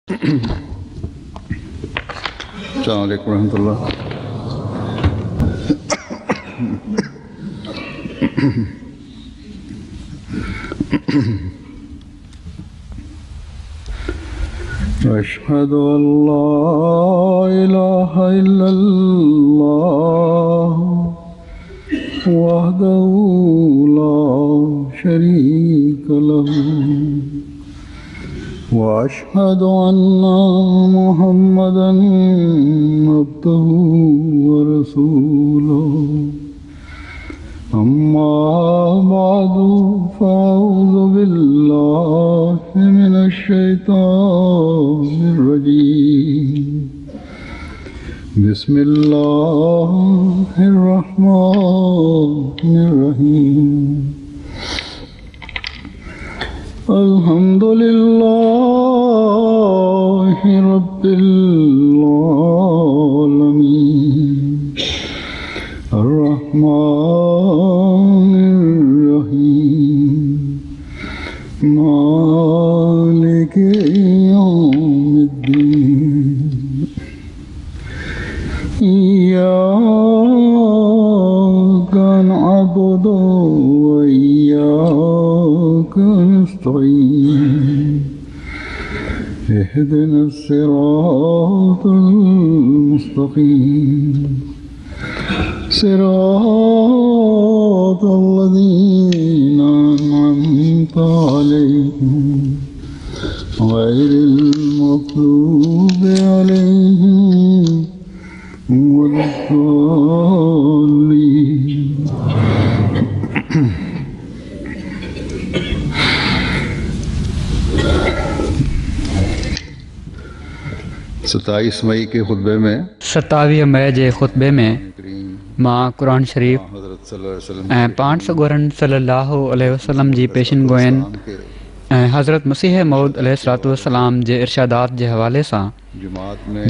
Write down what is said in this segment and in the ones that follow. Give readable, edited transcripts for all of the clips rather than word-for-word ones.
अस्सलाम वालेकुम रहमतुल्लाह। अशहदु अल्ला इलाहा इल्लल्लाह वहदहु ला शरीका लहू वअशहदु अन्ना मुहम्मदन अब्दुहु व रसूलुहु। अम्मा बादु फ़अऊज़ु बिल्लाहि मिनश शैतानिर रजीम। बिस्मिल्लाहिर रहमानिर रहीम। अल्हम्दुलिल्लाहि रब्बिल आलमीन अर्रहमानिर रहीम मालिकि यौमिद्दीन। इय्याका नअबुदु व इय्याका नस्तईन। इहदिनस सिरातल मुस्तकीम सिरातल लज़ीना अनअमता अलैहिम गैरिल मग़ज़ूबि अलैहिम वलद्दाल्लीन। 27 मई के खुतबे में 27 मई जे खुतबे में मां क़ुरान शरीफ़ ऐं पाण सॻोरन सल्लल्लाहु अलैहि वसल्लम जी पेशिन गोयन ऐं हज़रत मसीह मऊद अलैहिस्सलातु वस्सलाम जे इरशादात जे हवाले सां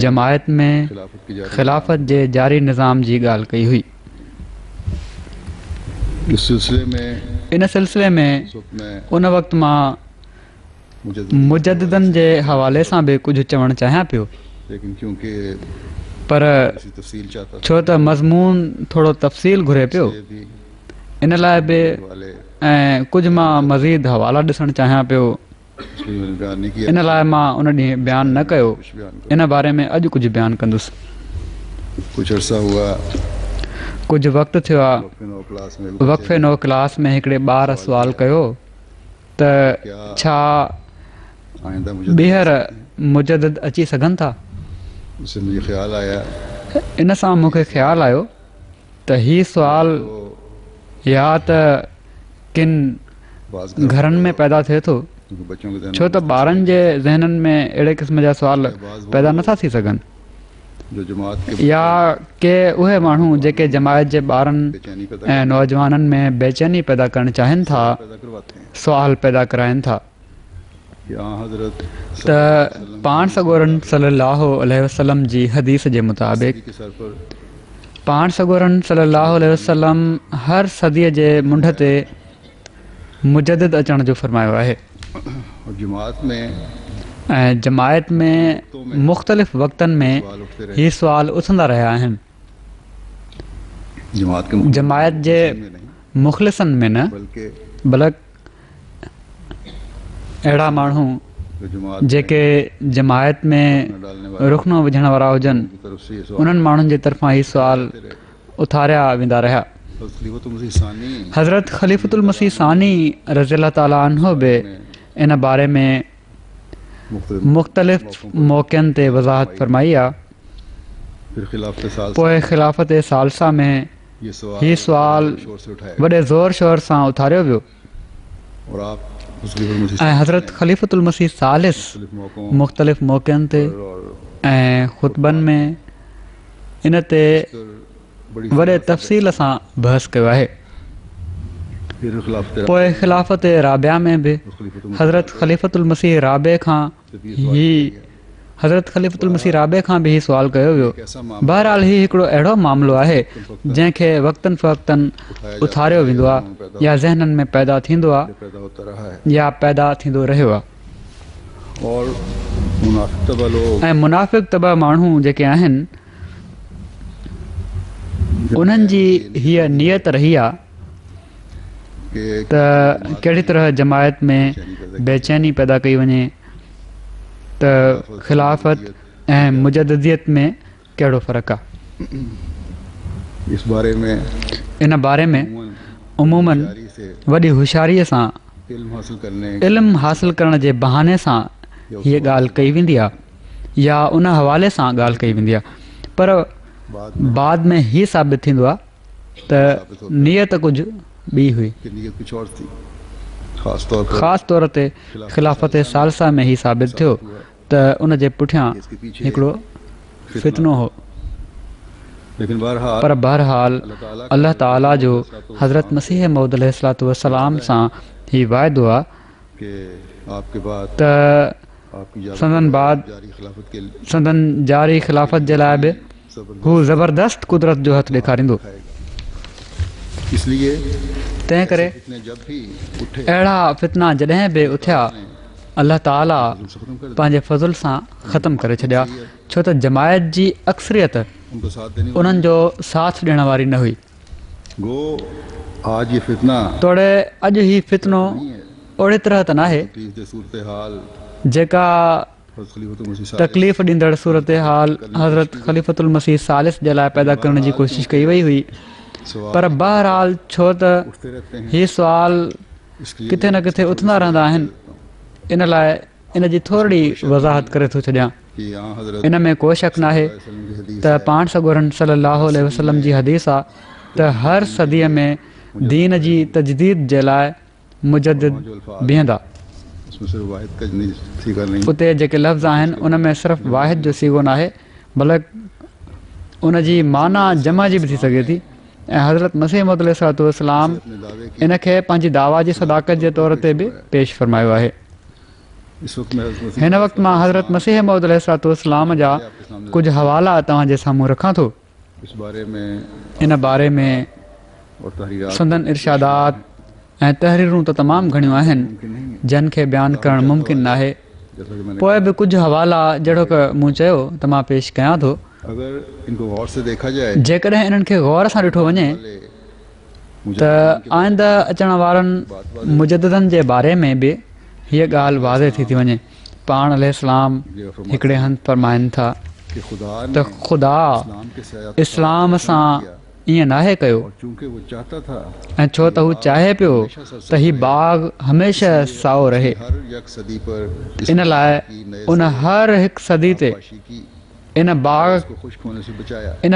जमायत में ख़िलाफ़त जे जारी निज़ाम जी ॻाल्हि कई हुई। इन सिलसिले में उन वक़्तु मां मुजद्दिदन जे हवाले सां बि कुझु चवणु चाहियां पियो, पर छो त मज़मून थोरो तफ़सील घुरे पियो, इन लाइ बि ऐं कुझु मां मज़ीद हवाला ॾिसणु चाहियां पियो। इन लाइ मां उन ॾींहुं बयानु न कयो। इन बारे में अॼु कुझु बयानु कंदुसि। कुझु वक़्तु थियो आहे, वक़फ़े नौ क्लास में हिकिड़े ॿार सुवालु कयो त छा ॿीहर मुजद्दिद अची सघनि था। इन सां मूंखे ख़्यालु आयो त हीउ सुवालु या त किन घरनि में पैदा थिए थो, छो त ॿारनि जे ज़हननि में अहिड़े क़िस्म जा सुवाल पैदा नथा थी सघनि, या के उहे माण्हू जेके जमायत जे ॿारनि ऐं नौजवाननि में बेचैनी पैदा करणु चाहिनि था, सुवाल पैदा कराइनि था त पाण सॻोरन सल्लल्लाहु अलैहि वसल्लम जी हदीस जे मुताबिक़ पाण सॻोरन सल्लल्लाहु अलैहि वसल्लम हर सदीअ जे मुंड ते मुजद्दिद अचण जो फरमायो आहे ऐं जमायत में मुख़्तलिफ़ वक़्तनि में हीअ सुवाल उथंदा रहिया आहिनि। जमायत जे मुख़लिसनि में न, बल्कि अहिड़ा माण्हू जेके जमायत में रुख़नो विझण वारा हुजनि, उन्हनि माण्हुनि जे तरफ़ां हीअ सुवाल उथारिया वेंदा रहिया। हज़रत ख़लीफ़तुल मसीह सानी रज़ियल्लाहु ताला अन्हु बि इन बारे में मुख़्तलिफ़ मौक़नि ते वज़ाहत फरमाई आहे। पोइ ख़िलाफ़त सालसा में हीअ सुवाल वॾे ज़ोर शोर सां उथारियो वियो ऐं हज़रत ख़लीफ़तुल मसीह सालिस मुख़्तलिफ़ मौक़नि ते ऐं ख़ुतबनि में इन ते वॾे तफ़सील सां बहस कयो आहे। पोइ ख़िलाफ़त राबिया में बि हज़रत ख़लीफ़तुल मसीह राबे खां बि हीउ सुवालु कयो वियो। बहरहाल हीउ हिकिड़ो अहिड़ो मामिलो आहे जंहिंखे वक़्तनि फ़वक़्तनि उथारियो वेंदो आहे या ज़हननि में पैदा थींदो आहे या पैदा थींदो रहियो आहे। मुनाफिक तबा लोग ऐं मुनाफ़िक़ तबा माण्हू जेके आहिनि उन्हनि जी हीअ नियत रही आहे के त कहिड़ी तरह जमायत में बेचैनी पैदा कई वञे त ख़िलाफ़त ऐं मुजद्दियत में कहिड़ो फ़र्क़ु आहे। इस बारे में इन बारे में उमूमन जारी से वॾी होशियारीअ सां इल्म हासिल करने इल्मु हासिल करण जे बहाने सां हीअ ॻाल्हि कई वेंदी आहे या उन हवाले सां ॻाल्हि कई वेंदी आहे, पर बाद में हीअ साबित थींदो आहे त नियत कुझु ॿी हुई। की नीयत कुछ और थी। ख़ासि तौर पर ख़ासि तौर ते ख़िलाफ़त सालसा में ही साबित थियो त उन जे पुठियां हिकिड़ो फितनो हो। लेकिन बहरहाल पर बहरहाल अल्लाह ताला जो हज़रत मसीह मौद अलैहिस्सलातु वस्सलाम सां ही वाइदो आहे कि आपके बाद त आपकी संदन बाद जारी खिलाफत के संदन जारी ख़िलाफ़त जे लाइ बि हू ज़बरदस्त कुदरत जो हथु ॾेखारींदो। इसलिए तंहिं करे इतने जब भी उठे अहिड़ा फितना जॾहिं बि उथिया अल्लाह ताला खत्म कर पंहिंजे फज़ुल सां ख़तमु करे छॾिया, छो त जमायत जी अक्सरियत उनको साथ देने उन्हनि जो साथ ॾियण वारी न हुई। गो आज ये फितना तोड़े अॼु ही फितनो ओड़ी तरह त नाहे सूरत हाल जेका तकलीफ़ ॾींदड़ सूरत हाल हज़रत ख़लीफ़तुल मसीह सालिस जे लाइ पैदा करण जी कोशिशि कई वई हुई, पर बहरहाल छो त हीअ सुवाल किथे न किथे उथंदा रहंदा आहिनि, इन लाइ इन जी थोरी वज़ाहत करे थो छॾियां। इन में को शक नाहे त पाण सॻोरन सल्लल्लाहु अलैहि वसल्लम जी हदीस आहे त हर सदीअ में दीन जी तजदीद जे लाइ मुजद्दिद बीहंदा। उते जेके लफ़्ज़ आहिनि उन में सिर्फ़ु वाहिद जो सीगो नाहे, बल्कि उन जी माना जमा जी बि थी सघे थी। ऐं हज़रत मसीह मौद अलैहिस्सलातु वस्सलाम इन खे पंहिंजी दावा जी सदाकत जे तौर ते बि पेश फरमायो आहे। हिन वक़्तु मां हज़रत मसीह मौद अलैहिस्सलातु वस्सलाम जा कुझु हवाला तव्हांजे साम्हूं रखां थो। इन बारे में संदन इरशादात ऐं तहरीरूं त तमामु घणियूं आहिनि जिन खे बयानु करणु मुमकिन नाहे। पोइ बि कुझु हवाला जहिड़ो की मूं चयो त मां पेश कयां थो। जेकॾहिं इन्हनि खे गौर सां ॾिठो वञे त आईंदा अचण वारनि मुजद्दिदनि जे बारे में बि हीअ ॻाल्हि वाज़े थी वञे। पाण अलैहिस्सलाम हिकिड़े हंधि फरमाइनि था त ख़ुदा इस्लाम सां ईअं नाहे कयो, ऐं छो त हू चाहे पियो त हीउ बाग़ हमेशह साओ रहे, इन लाइ उन हर हिकु सदी ते इन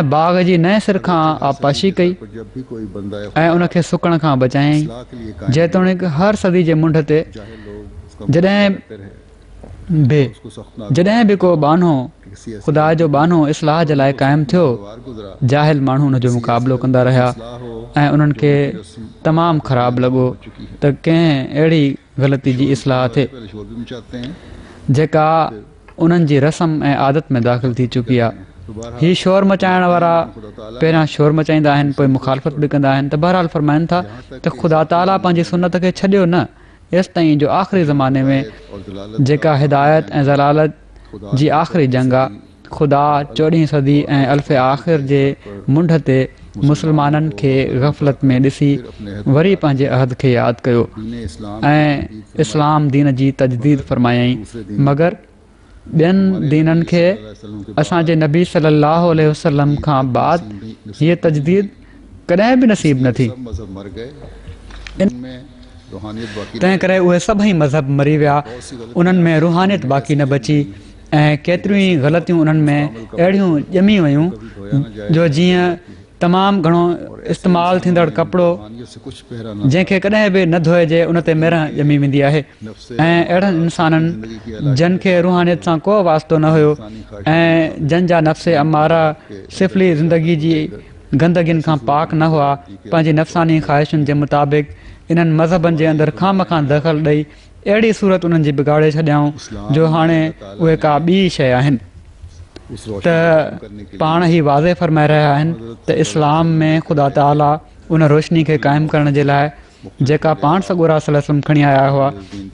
बाग़ जी नए सिर खां आपाशी कई ऐं उनखे सुकण खां बचायईं। जेतोणीकि हर सदी जे मुंड ते जॾहिं बि को बानो ख़ुदा जो बानो इस्लाह जे लाइ क़ाइमु थियो, जाहिल माण्हू हुन जो मुक़ाबिलो कंदा रहिया ऐं उन्हनि खे तमामु ख़राबु लॻो त कंहिं अहिड़ी ग़लती जी इस्लाह थिए जेका उन्हनि जी रस्म ऐं आदत में दाख़िल थी चुकी आहे। हीअ शोर मचाइण वारा पहिरियां शोर मचाईंदा आहिनि, पोइ मुखालफ़त बि कंदा आहिनि। त बहरहाल फरमाइनि था त ख़ुदा ताला पंहिंजी सुन्नत खे छॾियो न, एसि ताईं जो आख़िरी ज़माने में जेका हिदायत ऐं ज़लालत जी आख़िरी जंग आहे, ख़ुदा 14हीं सदी ऐं अल्फ़े आख़िर जे मुंड ते मुस्लमाननि खे ग़फ़लत में ॾिसी वरी पंहिंजे अहद खे यादि कयो ऐं इस्लाम दीन जी तजदीद फरमायईं, मगर ॿियनि दीननि खे असांजे नबी सल्लल्लाहु अलैहि वसल्लम खां बाद हीअ तजदीद कॾहिं बि नसीब न थी। तंहिं करे उहे सभई मज़हब मरी विया, उन्हनि में रूहानियत बाक़ी न बची ऐं केतिरियूं ई ग़लतियूं उन्हनि में अहिड़ियूं ॼमी वयूं जो जीअं तमामु घणो इस्तेमालु थींदड़ कपिड़ो जंहिंखे कॾहिं बि न धोइजे उन ते मिर ॼमी वेंदी आहे, ऐं अहिड़नि इंसाननि जिन खे रूहानियत सां को वास्तो न हुयो ऐं जन जा नफ़्स अमारा सिफ़ली ज़िंदगी जी गंदगियुनि खां पाक न हुआ, पंहिंजी नफ़्सानी ख़्वाहिशुनि जे मुताबिक़ इन्हनि मज़हबनि जे अंदरि खां दख़ल ॾेई अहिड़ी सूरत उन्हनि जी बिगाड़े छॾियाऊं जो हाणे उहे का ॿी शइ आहिनि। त पाण ई वाज़े फरमाए रहिया आहिनि त इस्लाम में ख़ुदा ताला उन रोशनी खे क़ाइमु करण जे लाइ जेका पाण सॻोरा सलम खणी आया हुआ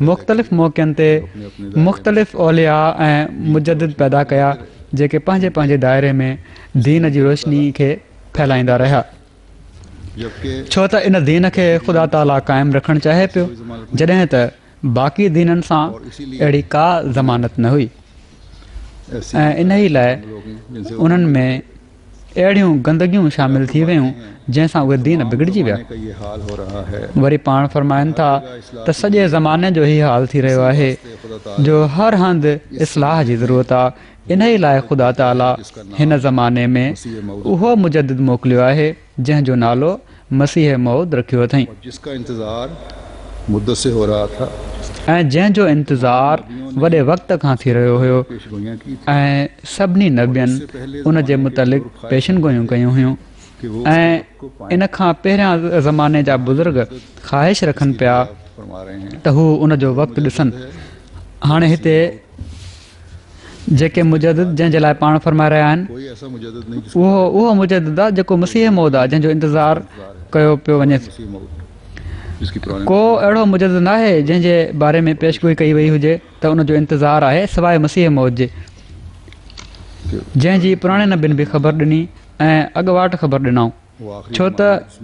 मुख़्तलिफ़ मौक़नि ते मुख़्तलिफ़ औलिया ऐं मुजद्दिद पैदा कया जेके पंहिंजे पंहिंजे दाइरे में दीन जी रोशनी खे फैलाईंदा रहिया छो त इन दीन खे ख़ुदा ताला क़ाइमु रखणु चाहे पियो जॾहिं त बाक़ी दीननि सां अहिड़ी का ज़मानत न हुई ऐं इन ई लाइ उन्हनि में अहिड़ियूं गंदगियूं शामिल थी वियूं जंहिंसां उहे दीन बिगड़जी विया वरी पाण फरमाइनि था त सॼे ज़माने जो ई हाल थी रहियो आहे जो हर हंधि इस्लाह जी ज़रूरत आहे इन ई लाइ ख़ुदा ताला हिन ज़माने में उहो मुजद्दिद मोकिलियो आहे जंहिंजो नालो मसीह मौद रखियो अथई ऐं जंहिंजो इंतज़ारु वॾे वक़्त खां थी रहियो हुयो ऐं सभिनी नबियनि उन जे मुतलिक़ पेशिनगोयूं कयूं हुयूं ऐं इन खां पहिरियां ज़माने जा बुज़ुर्ग ख़्वाहिश रखनि पिया त हू उन जो वक़्तु ॾिसनि हाणे हिते जेके मुजद्दिद जंहिंजे लाइ पाण फरमाए रहिया आहिनि उहो मुजद्दिद आहे जेको मसीह मौद आहे जंहिंजो इंतज़ारु कयो पियो वञे को अहिड़ो मुजद्दिद न आहे जंहिंजे बारे में पेशगोई कई वई हुजे त उनजो इंतज़ारु आहे सवाइ मसीह मौद जे जंहिंजी पुराणे नबियुनि बि ख़बर ॾिनी ऐं अॻुवाट ख़बर ॾिनऊं छो त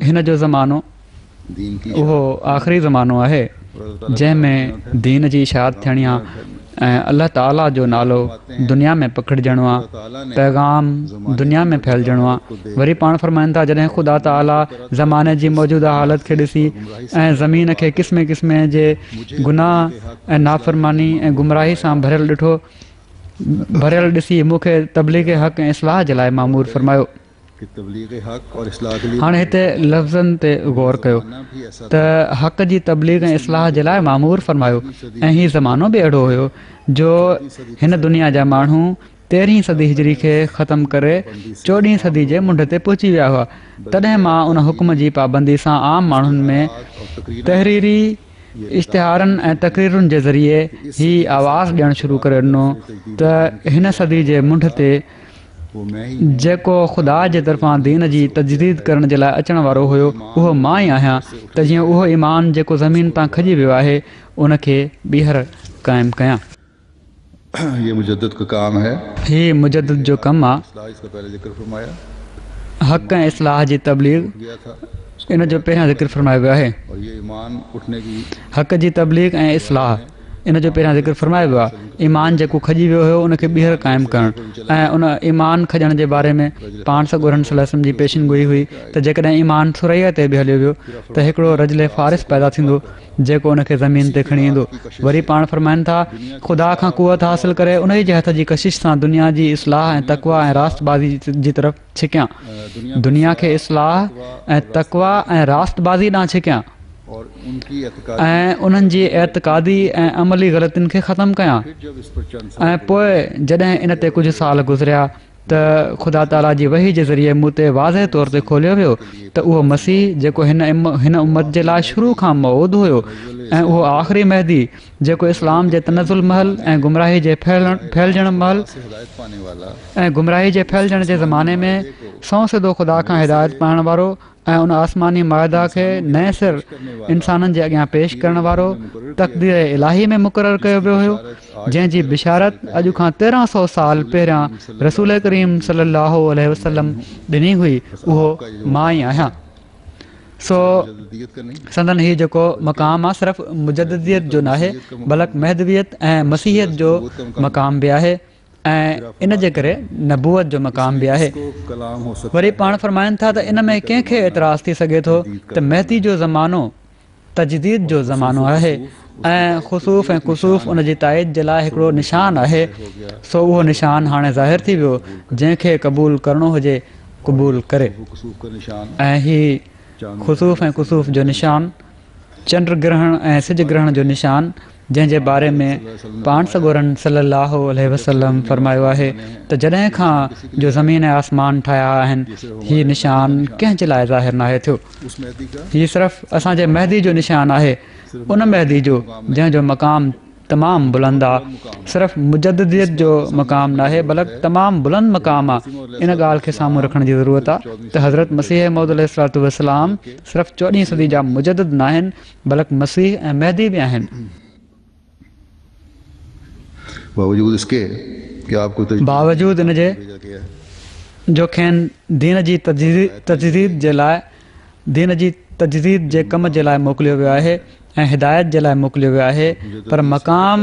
हिन जो ज़मानो उहो आख़िरी ज़मानो आहे जंहिंमें दीन जी इशाअत थियणी आहे ऐं अलाह ताला जो नालो दुनिया में पखिड़िजणो आहे पैगाम दुनिया में फैलिजणो आहे वरी पाण फरमाइनि था जॾहिं ख़ुदा ताला ज़माने जी मौजूदा हालत खे ॾिसी ऐं ज़मीन खे क़िस्म क़िस्म जे गुनाह ऐं नाफ़रमानी ऐं गुमराही सां भरियल ॾिसी मूंखे तबलीग हक़ ऐं इस्लाह जे लाइ मामूर फरमायो हाणे हिते लफ़्ज़नि ते गौर कयो त हक़ जी तबलीग ऐं इस्लाह जे लाइ मामूर फरमायो ऐं हीउ ज़मानो बि अहिड़ो हुयो जो हिन दुनिया जा माण्हू 13हीं सदी हिजरी खे ख़तमु करे 14हीं सदी जे मुंड ते पहुची विया हुआ तॾहिं मां उन हुकुम जी पाबंदी सां आम माण्हुनि में तहरीरी इश्तिहारनि ऐं तक़रीरुनि जे ज़रिए ही आवाज़ ॾियणु शुरू करे ॾिनो त हिन सदी जे मुंड ते जेको ख़ुदा जे तरफ़ां दीन जी तजदीद करण जे लाइ अचण वारो हुयो उहो मां ई आहियां त जीअं उहो ईमान जेको ज़मीन तां खजी वियो आहे उनखे ॿीहर क़ाइमु कयां हीउ मुजद्दिद जो कमु आहे हक़ ऐं इस्लाह जी तबलीग इन जो पहिरियां ज़िक्र फरमायो वियो आहे हक़ जी तबलीग ऐं इस्लाह इन जो पहिरियां ज़िक्र फरमायो वियो आहे ईमान जेको खजी वियो हुयो उनखे ॿीहर क़ाइमु करणु ऐं उन ईमान खजण जे बारे में पाण सॻोरन सल्लल्लाहु जी पेशिनगोई हुई त जेकॾहिं ईमान सुरैया ते बि हलियो वियो त हिकिड़ो रजले फ़ारिस पैदा थींदो जेको उनखे ज़मीन ते खणी ईंदो वरी पाण फरमाइनि था ख़ुदा खां कुवत हासिलु करे उन जे हथ जी कशिश सां दुनिया जी इस्लाह ऐं तक़वा ऐं रास्तबाज़ी जी तरफ़ छिकियां दुनिया खे इस्लाह ऐं तक़वा ऐं रास्तबाज़ी ॾांहुं छिकियां ऐं उन्हनि जी एतिक़ादी ऐं अमली ग़लतियुनि खे ख़तमु कयां ऐं पोइ जॾहिं इन ते कुझु साल गुज़रिया त ख़ुदा ताला जी वही जे ज़रिए मूं ते वाज़े तौर ते खोलियो वियो त उहो मसीह जेको हिन उम्मत जे लाइ शुरू खां मौजूदु हुयो ऐं उहो आख़िरी महदी जेको इस्लाम जे तनज़ुल महल ऐं गुमराही जे फैलजण महल ऐं गुमराही जे फैलजण जे ज़माने में सौ सिधो ख़ुदा खां हिदायत पाइण वारो ऐं उन आसमानी माइदा खे नए सिर इंसाननि जे अॻियां पेश करण वारो तक़दीर इलाही में मुक़ररु कयो वियो हुयो जंहिंजी बिशारत अॼु खां 1300 साल पहिरियां रसूल करीम सल्लल्लाहु अलैहि वसल्लम ॾिनी हुई उहो मां ई आहियां सो संदन हीउ जेको मक़ाम आहे सिर्फ़ु मुजद्दिदियत जो न आहे बल्कि महदवियत ऐं मसीहियत जो मक़ाम बि आहे ऐं इन जे करे नबूअत जो मक़ाम बि आहे वरी पाण फरमाइनि था त इन में कंहिंखे एतिराज़ थी सघे थो त महदी जो ज़मानो तजदीद जो ज़मानो आहे ऐं ख़ुसूफ़ ऐं कुसूफ़ उन जी ताईद जे लाइ हिकिड़ो निशान आहे सो उहो निशान हाणे ज़ाहिर थी वियो जंहिंखे क़बूल करणो हुजे क़बूल करे ऐं हीउ ख़ुसूफ़ ऐं कुसूफ़ जो निशान चंड ग्रहण ऐं सिज ग्रहण जो निशान जंहिंजे बारे में पाण सॻोरन सल्लल्लाहु अलैहि वसल्लम फरमायो आहे त जॾहिं खां जो ज़मीन ऐं आसमान ठाहिया आहिनि हीउ निशान कंहिंजे लाइ ज़ाहिर न आहे थियो हीउ सिर्फ़ु असांजे महदी जो निशान आहे उन महदी जो जंहिंजो मक़ाम तमामु बुलंद आहे। सिर्फ़ु मुजद्दियत जो मक़ाम न आहे बल्कि तमामु बुलंद मक़ाम आहे। इन ॻाल्हि खे साम्हूं रखण जी ज़रूरत आहे त हज़रत मसीह मौद अलैहिस्सलातु वस्सलाम सिर्फ़ु 14हीं सदी जा मुजद्दिद न आहिनि बल्कि मसीह ऐं महदी बि आहिनि। बावजूद इसके कि आपको बावजूद इन जे भेजा गया है। जो खेनि दीन जी तजदीद जे लाइ दीन जी तजदीद जे कम जे लाइ मोकिलियो वियो आहे ऐं हिदायत जे लाइ मोकिलियो वियो आहे, पर मक़ाम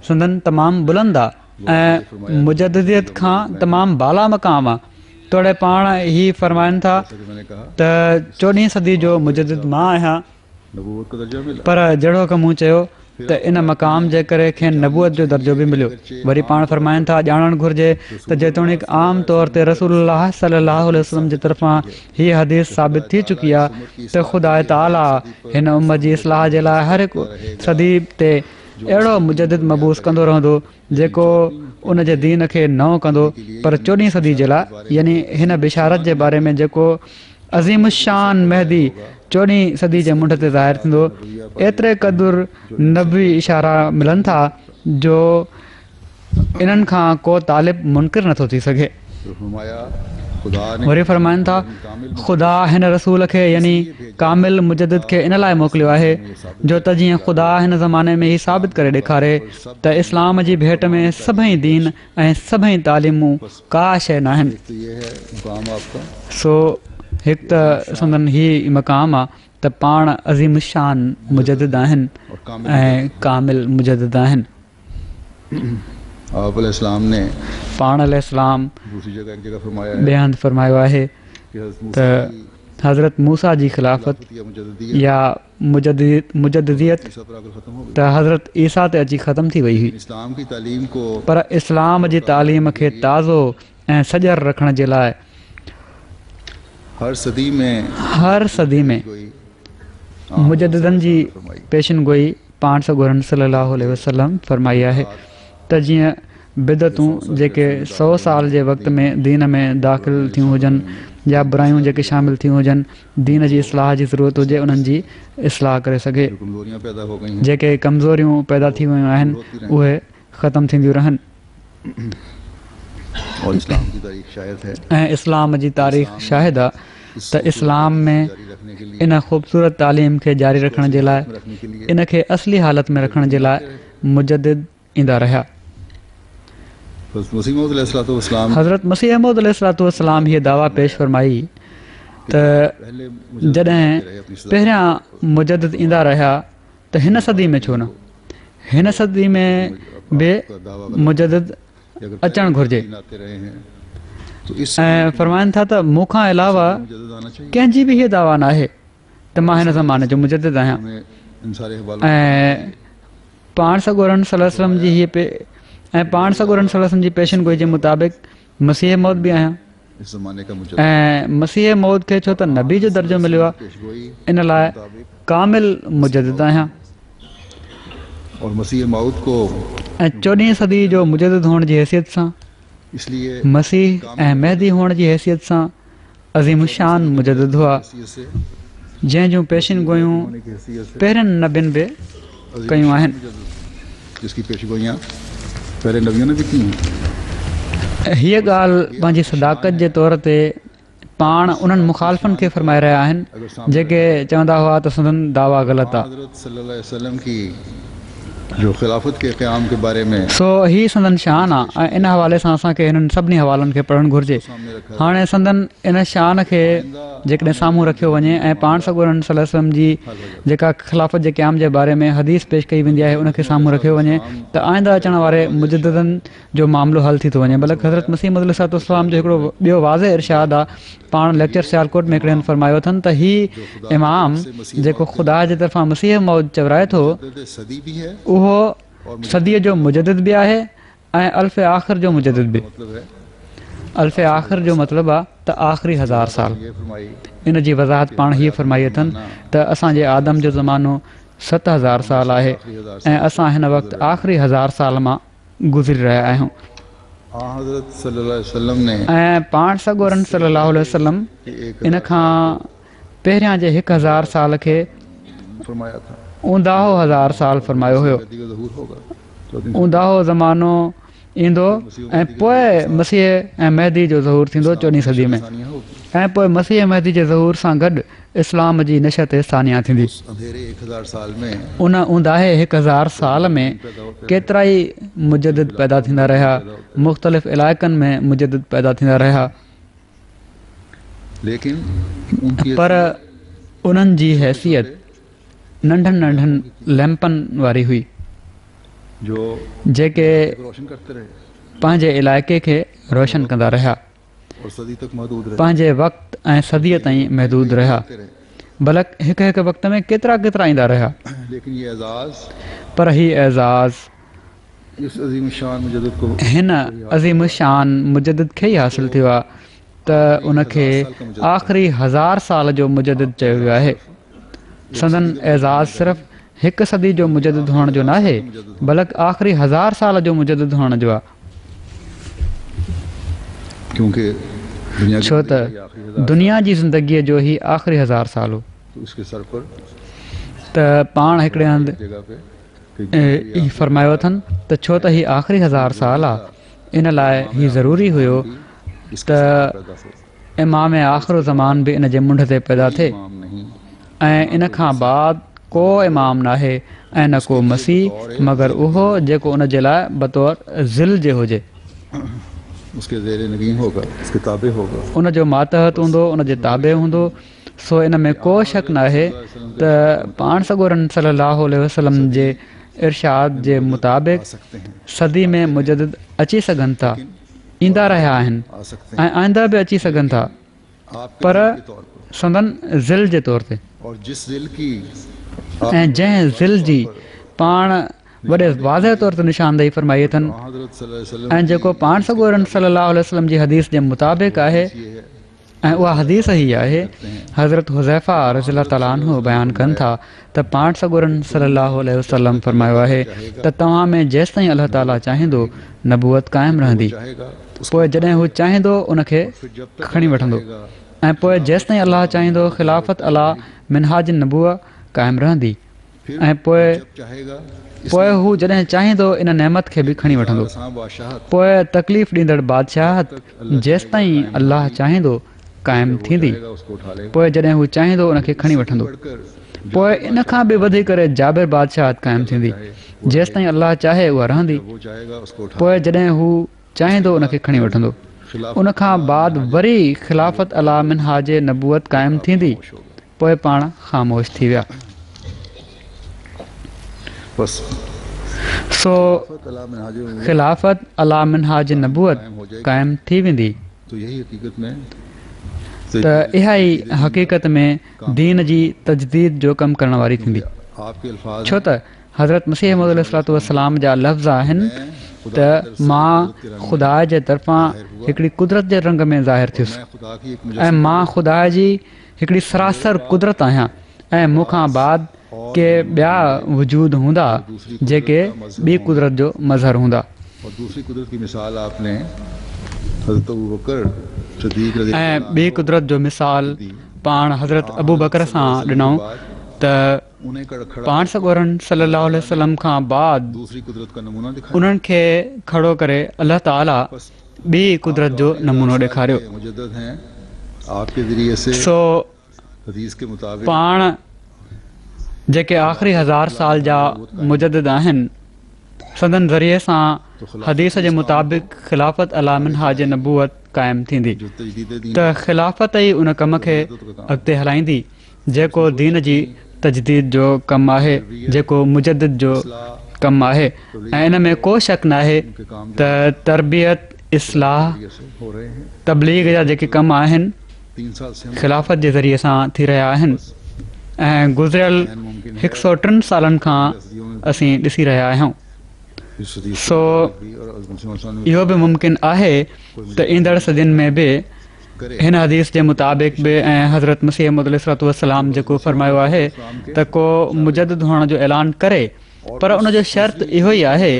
संदन तमामु बुलंद आहे ऐं मुजद्दियत खां तमामु बाला मक़ाम आहे। तोड़े पाण ही फरमाइनि था जैसा कि मैंने कहा, त 14हीं सदी जो मुजद्दिद मां आहियां, नबूवत का दर्जा मिला। पर जहिड़ो की मूं चयो त इन मक़ाम जे करे खेनि नबूअत जो दर्जो बि मिलियो। वरी पाण फरमाइनि था ॼाणणु घुरिजे त जेतोणीकि आम तौर ते रसूलुल्लाह सल्लल्लाहु अलैहि वसल्लम जी तरफ़ां हीअ हदीस साबित थी चुकी आहे त ख़ुदा ताला हिन उम्मत जी इस्लाह जे लाइ हर हिकु सदी ते अहिड़ो मुजद्दिद मबूस कंदो रहंदो जेको उन जे दीन खे नओं कंदो। पर 14हीं सदी जे लाइ यानी हिन बिशारत जे बारे में जेको अज़ीम शान महदी 14हीं सदी जे मुंड ते ज़ाहिर थींदो, एतिरे क़दुरु नबी इशारा मिलनि था जो इन्हनि खां को तालिब मुनकिर नथो थी सघे। तो फरमाया, खुदा ने वरी फरमाइनि था ख़ुदा हिन रसूल खे यानी कामिल मुजद्दिद खे इन लाइ मोकिलियो आहे जो त जीअं ख़ुदा हिन ज़माने में ही साबित करे ॾेखारे त इस्लाम जी भेट में सभई दीन ऐं सभई तालीमूं का शइ न आहिनि। तो ये है मुकाम आपका। सो हिकु त संदन ही मक़ाम आहे त पाण अज़ीम शान मुजद्दिद आहिनि ऐं कामिल मुजद्दिद आहिनि। आप अलैहिस्सलाम ने पाण अलैहिस्सलाम दूसरी जगह एक जगह फरमाया है ॿिए हंधि फरमायो आहे कि त हज़रत मूसा जी ख़िलाफ़त या मुजद्दियत ईसा पर आकर खत्म हो गई। त हज़रत ईसा ते अची ख़तमु थी वई हुई, इस्लाम की तालीम को पर इस्लाम जी तालीम खे ताज़ो ऐं सॼर रखण जे लाइ हर सदी में कोई मुजद्दिदनि जी पेशिन गोई पाण सॻोरन सल्लल्लाहु अलैहि वसल्लम फरमाई आहे त जीअं बिदतूं जेके 100 साल जे वक़्त में दीन में दाख़िल थियूं हुजनि या बुरायूं जेके शामिल थियूं हुजनि, दीन जी इस्लाह जी ज़रूरत हुजे उन्हनि जी इस्लाह करे सघे। कमज़ोरियां पैदा हो गई हैं जेके कमज़ोरियूं पैदा थी वियूं आहिनि उहे ख़तमु थींदियूं रहनि और इस्लाम की तारीख़ शायद है ऐं इस्लाम जी तारीख़ शाहिद आहे त इस्लाम में जारी रखने के लिए इन ख़ूबसूरत तालीम खे जारी रखण जे लाइ रखने के लिए इन खे असली हालत में रखण जे लाइ मुजद्दिद ईंदा रहिया। बस मसीह मौद अलैहिस्सलातु वस्सलाम हज़रत मसीह मौद अलैहिस्सलातु वस्सलाम हीअ दावा पेश फरमाई त पहले जॾहिं पहिरियां मुजद्दिद ईंदा रहिया त हिन सदी में छो न, हिन सदी में बि मुजद्दिद अचणु घुरिजे। आते रहे हैं तो इस ऐं फरमाइनि था त मूंखां अलावा मुजद्दिद आना चाहिए। कंहिंजी बि हीअ दावा न आहे त मां हिन ज़माने जो मुजद्दिद आहियां। हमें इन सारे हवालों ऐं पाण सॻोरन सल्लल्लाहु अलैहि वसल्लम जी पाण सॻोरन सल्लल्लाहु अलैहि वसल्लम जी पेशन गोई जे मुताबिक़ मसीह मौद बि आहियां इस ज़माने का मुजद्दिद ऐं मसीह मौद खे छो त नबी जो दर्जो मिलियो आहे पेशगोई इन लाइ कामिल मुजद्दिद आहियां। और मसीह मौद को ऐं 14हीं सदी जो मुजद्दिद हुअण जी हैसियत सां, इसलिए मसीह ऐं महदी हुअण जी हैसियत सां अज़ीम शान मुजद्दिद हुआ हैसियत से जंहिं जूं पेशिन गोयूं होने की हैसियत से पहिरियनि नबियुनि बि कयूं आहिनि। जिसकी पेशगोइयाँ पहले नबियों ने भी की हैं। हीअ ॻाल्हि पंहिंजी सदाकत जे तौर ते पाण उन्हनि मुखालफ़नि खे फरमाए रहिया आहिनि जेके चवंदा हुआ त संदन दावा ग़लति आहे। हज़रत सल्लल्लाहु अलैहि वसल्लम की जो खिलाफत के क़याम के बारे में सो ही संदन शान आहे ऐं इन हवाले सां असांखे हिननि सभिनी हवालनि खे पढ़णु घुरिजे। सामने रखा है। हाणे संदन इन शान खे जेकॾहिं साम्हूं रखियो वञे ऐं पाण सॻोरन सल्लल्लाहु अलैहि वसल्लम जी जेका ख़िलाफ़त जे क़याम जे बारे में हदीस पेश कई वेंदी आहे उनखे साम्हूं रखियो वञे त आईंदा अचण वारे मुजद्दिदनि जो मामिलो हल थी थो वञे। बल्कि हज़रत मसीह मौद अलैहिस्सलाम जो हिकिड़ो ॿियो वाज़े इरशाद आहे, पाण लेक्चर सियालकोट में हिकिड़े हंधि फरमायो अथनि त ही इमाम जेको ख़ुदा जे तरफ़ां मसीह मौद चवराए थो मुजद्दिद सदी भी है उहो सदीअ जो मुजद्दिद बि आहे ऐं अल्फ़ आख़िर जो मुजद्दिद बि। मतलब है अल्फ़ आख़िर जो मतिलबु आहे त आख़िरी 1000 साल। ये फरमाई इन जी वज़ाहत पाण हीअ फरमाई अथनि त असांजे आदम जो ज़मानो 7000 साल आहे ऐं असां हिन वक़्तु आख़िरी 1000 साल मां गुज़री रहिया आहियूं। हज़रत सल्लल्लाहु अलैहि वसल्लम ने ऐं पाण सॻोरन सल्लल्लाहु अलैहि वसल्लम इन खां पहिरियां जे 1000 साल खे फरमाया था ऊंदाहो 1000 साल फरमायो हुयो। महदी का ज़हूर होगा, तो दिन ऊंदाहो ज़मानो ईंदो ऐं पोइ मसीह ऐं महदी जो ज़हूर थींदो 14वीं सदी में, सानिया होगी। ऐं पोइ मसीह महदी जे ज़हूर सां गॾु इस्लाम जी नशत सानिया थींदी। अंधेरे 1000 साल में उन ऊंदाहे 1000 साल में केतिरा ई मुजदिद पैदा थींदा रहिया, मुख़्तलिफ़ इलाइक़नि में मुजदिद पैदा थींदा रहिया, लेकिन उनकी पर उन्हनि जी हैसियत नंढनि नंढनि लैंपनि वारी हुई जो जेके रोशन करते रहे पंहिंजे इलाइक़े खे रोशन कंदा रहिया, और सदी तक महदूद रहे, पंहिंजे वक़्त ऐं सदीअ ताईं महदूद रहिया, बल्कि हिकु हिकु वक़्त में केतिरा केतिरा ईंदा रहिया। लेकिन ये एजाज़ पर ही एज़ाज़ इस अज़ीम शान मुजद्दिद को हिन अज़ीम शान मुजद्दिद खे ई हासिलु थियो आहे त उनखे आख़िरी 1000 साल जो मुजद्दिद चयो वियो आहे। संदन एज़ाज़ सिर्फ़ु हिकु सदी जो मुजद्दिद हुअण जो न आहे, बल्कि आख़िरी 1000 साल जो मुजद्दिद हुअण जो आहे, क्योंकि दुनिया छो त दुनिया जी ज़िंदगीअ जो ई आख़िरी 1000 साल हो। तो इसके सर पर त पाण हिकिड़े हंधि जगह पे ई फरमायो अथनि त छो त ही आख़िरी 1000 साल आहे, इन लाइ ही ज़रूरी हुयो त इमाम आख़िरो ज़मान बि इन जे मुंड ते पैदा थिए, इमाम नहीं, ऐं इन खां बाद को इमाम नाहे ऐं न को मसीह, मगर उहो जेको उन जे लाइ बतौर ज़िल जे हुजे, उसके ज़ेर नगीन होगा, उसके ताबे होगा। उन जो मातहत हूंदो, उन जे ताबे हूंदो। सो इन में को शक नाहे त पाण सॻोरन सल्लल्लाहु अलैहि वसल्लम जे इरशाद जे मुताबिक़ सदी में मुजद्दिद अची सघनि था, ईंदा रहिया आहिनि आ सकते ऐं आईंदा बि अची सघनि था, हैं आपके पर दिल के तौर पर, संदन ज़िल जे तौर ते, और जिस दिल की ऐं जंहिं ज़िल जी पाण वॾे वाज़ह तौर ते निशानदेही फरमाई अथनि, हज़रत सल्लल्लाहु अलैहि वसल्लम ऐं जेको पाण सॻोरन सल्लल्लाहु अलैहि वसल्लम जी हदीस जे मुताबिक़ आहे, ये है, ऐं उहा हदीस ई आहे। हज़रत हुज़ैफ़ा रज़ियल्लाहु ताला अन्हु बयानु कनि था त पाण सॻोरन सल्लल्लाहु अलैहि वसल्लम फरमायो आहे त तव्हां में जेसि ताईं अल्लाह ताला चाहींदो नबूअत क़ाइमु रहंदी, चाहेगा पोइ जॾहिं हू चाहींदो उनखे खणी वठंदो, ऐं पोइ जेसि ताईं अल्लाह चाहींदो ख़िलाफ़त अला मिनहाज नबूअ क़ाइमु रहंदी, ऐं पोइ चाहेगा हू जॾहिं चाहींदो इन नेमत खे बि खणी वठंदो। सां बादशाहत पोइ तकलीफ़ ॾींदड़ बादशाहत जेसि ताईं अल्लाह चाहींदो क़ाइमु थींदी, उसको उठा लेगा, पोइ जॾहिं हू चाहींदो उनखे खणी वठंदो। पोइ इन खां बि वधी करे जाबिर बादशाहत क़ाइमु थींदी, जेसि ताईं अल्लाह चाहे उहा रहंदी, वो चाहेगा उसको उठा, पोइ जॾहिं हू चाहींदो उनखे खणी वठंदो। उन खां बाद वरी ख़िलाफ़त अला मिनहाज नबूअत क़ाइमु थींदी, पोइ पाण ख़ामोश थी विया। बस सो अला मिनहाज ख़िलाफ़त अला मिनहाज नबूअत क़ाइमु थी वेंदी, तो यही हकीकत में त इहा ई हक़ीक़त में दीन जी तजदीद जो कमु करण वारी थींदी। आपके अल्फाज छो त हज़रत मसीह मौद अलैहिस्सलातु वस्सलाम जा लफ़्ज़ आहिनि त मां ख़ुदा जे तरफ़ां हिकिड़ी कुदरत जे रंग में ज़ाहिर थियुसि, मैं खुदा की एक ऐं मां ख़ुदा जी हिकिड़ी सरासर कुदरत आहियां, ऐं मूंखां बाद के ॿिया वजूद हूंदा जेके ॿी कुदरत जो मज़हर हूंदा। और दूसरी कुदरत की मिसाल आपने हज़रत अबू बकर सिद्दीक़ रज़ी ऐं ॿी कुदरत जो मिसाल पाण हज़रत अबू बकर सां ॾिनऊं त उन्हें खड़ा पाण सॻोरन सल्लल्लाहु अलैहि वसल्लम खां बाद दूसरी कुदरत का नमूना दिखाया, उन्हनि खे खड़ो करे अल्लाह ताला ॿी कुदरत जो नमूनो ॾेखारियो। मुजद्दिद हैं आपके ज़रिए से सो हदीस के मुताबिक पाण जेके आख़िरी 1000 साल जा मुजद्दिद आहिनि, संदन ज़रिए सां हदीस जे मुताबिक़ ख़िलाफ़त अला मिनहाज नबूअत क़ाइमु थींदी, जो तजदीद दीन त ख़िलाफ़त ई उन कम खे अॻिते हलाईंदी जेको दीन जी तजदीद जो कमु आहे, जेको मुजद्दिद जो कमु आहे। ऐं इन में को शक नाहे के काम त तरबियत, इस्लाह, जैसे हो रहे हैं। तबलीग जा जेके कम आहिनि 3 साल से हम ख़िलाफ़त जे ज़रिए सां थी रहिया आहिनि, ऐं गुज़िरियल 103 सालनि खां असीं ॾिसी रहिया आहियूं। इस हदीस सो और इहो बि मुमकिन आहे त ईंदड़ सदियुनि में बि हिन हदीस जे मुताबिक़ बि ऐं हज़रत मसीह मौद अलैहिस्सलातु वस्सलाम जेको फरमायो आहे त को मुजद्दिद हुअण जो ऐलान करे, पर उनजो शर्त इहो ई आहे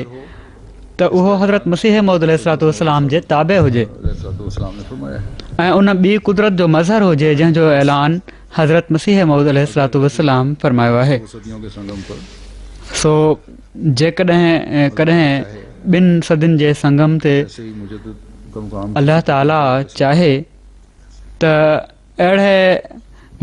त उहो हज़रत मसीह मौद अलैहिस्सलातु वस्सलाम जे ताबे हुजे ने फरमाया है ऐं उन ॿी कुदरत जो मज़हर हुजे जंहिंजो ऐलान हज़रत मसीह मऊद अलैहिस्सलातु वस्सलाम फरमायो आहे। सदियों के संगम पर सो जेकॾहिं कॾहिं ॿिनि सदियुनि जे संगम ते ऐसे ही मुजद्दिद का मुकाम अल्लाह ताला चाहे त अहिड़े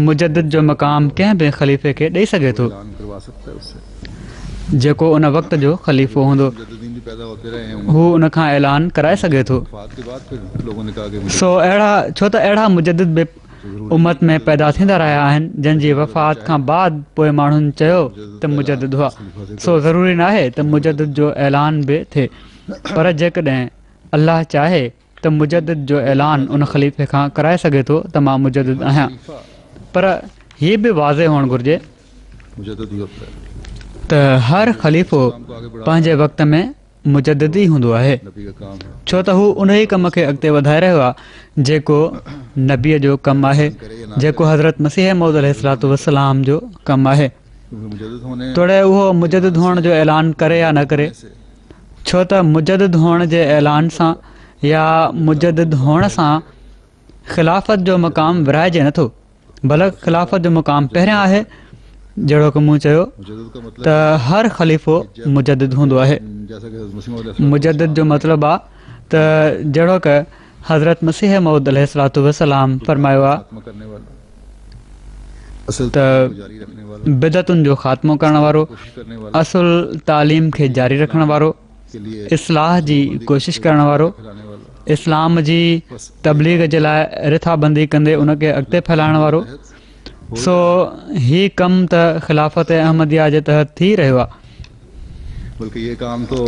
मुजद्दिद जो मक़ाम कंहिं बि ख़लीफ़े खे ॾेई सघे थो ऐलान करवा सकता है उससे। जेको उन वक़्त जो ख़लीफ़ो हूंदो, मुजद्दिदीन भी पैदा होते रहे हैं। हू उन खां ऐलान कराए सघे थो। वफ़ात के बाद फिर लोगों ने कहा कि सो अहिड़ा छो त अहिड़ा मुजद्दिद बि उम्मत में पैदा थींदा रहिया आहिनि जंहिंजी वफ़ात खां बाद पोइ माण्हुनि चयो त मुजद्दिद हुआ। सो ज़रूरी न आहे त मुजद्दिद जो ऐलान बि थिए, पर जेकॾहिं अल्लाह चाहे त मुजद्दिद जो ऐलान उन ख़लीफ़े खां कराए सघे थो त मां मुजद्दिद आहियां। पर हीअ बि वाज़े हुअणु घुरिजे मुजद्दिद ही होता है। त हर ख़लीफ़ो पंहिंजे वक़्त में मुजद्दिद ई हूंदो आहे, नबी का काम है। छो त हू उन ई कम खे अॻिते वधाए रहियो आहे जेको नबीअ जो कमु आहे, जेको हज़रत मसीह मऊद अलैहिस्सलातु वस्सलाम जो कमु आहे। क्योंकि मुजद्दिद होने तोड़े उहो मुजद्दिद हुअण जो ऐलान करे या न करे, छो त मुजद्दिद हुअण जे ऐलान सां या मुजद्दिद हुअण सां ख़िलाफ़त जो मक़ाम विराइजे नथो, बल्कि ख़िलाफ़त जो मक़ाम पहिरियां आहे। जहिड़ो की मूं चयो मुजद्दिद का मतलब त हर ख़लीफ़ो मुजद्दिद हूंदो आहे। जैसा कि हज़रत मसीह मौद मुजद्दिद जो मतिलबु आहे त जहिड़ो की हज़रत मसीह मऊद अलैहिस्सलातु वस्सलाम फरमायो आहे खात्मा करने वाला, असल त तालीम को जारी रखने वाला, बिदतुनि जो ख़ात्मो करण वारो, कोशिश करने वाला असुल तालीम खे जारी रखण वारो, के लिए इस्लाह जी कोशिश करण वारो, फैलाने वाला, इस्लाम जी तबलीग जे लाइ रिथाबंदी कंदे उनखे अॻिते फैलाइण वारो। सो ही कमु त ख़िलाफ़त अहमदिया जे तहत थी रहियो आहे। बल्कि ये काम तो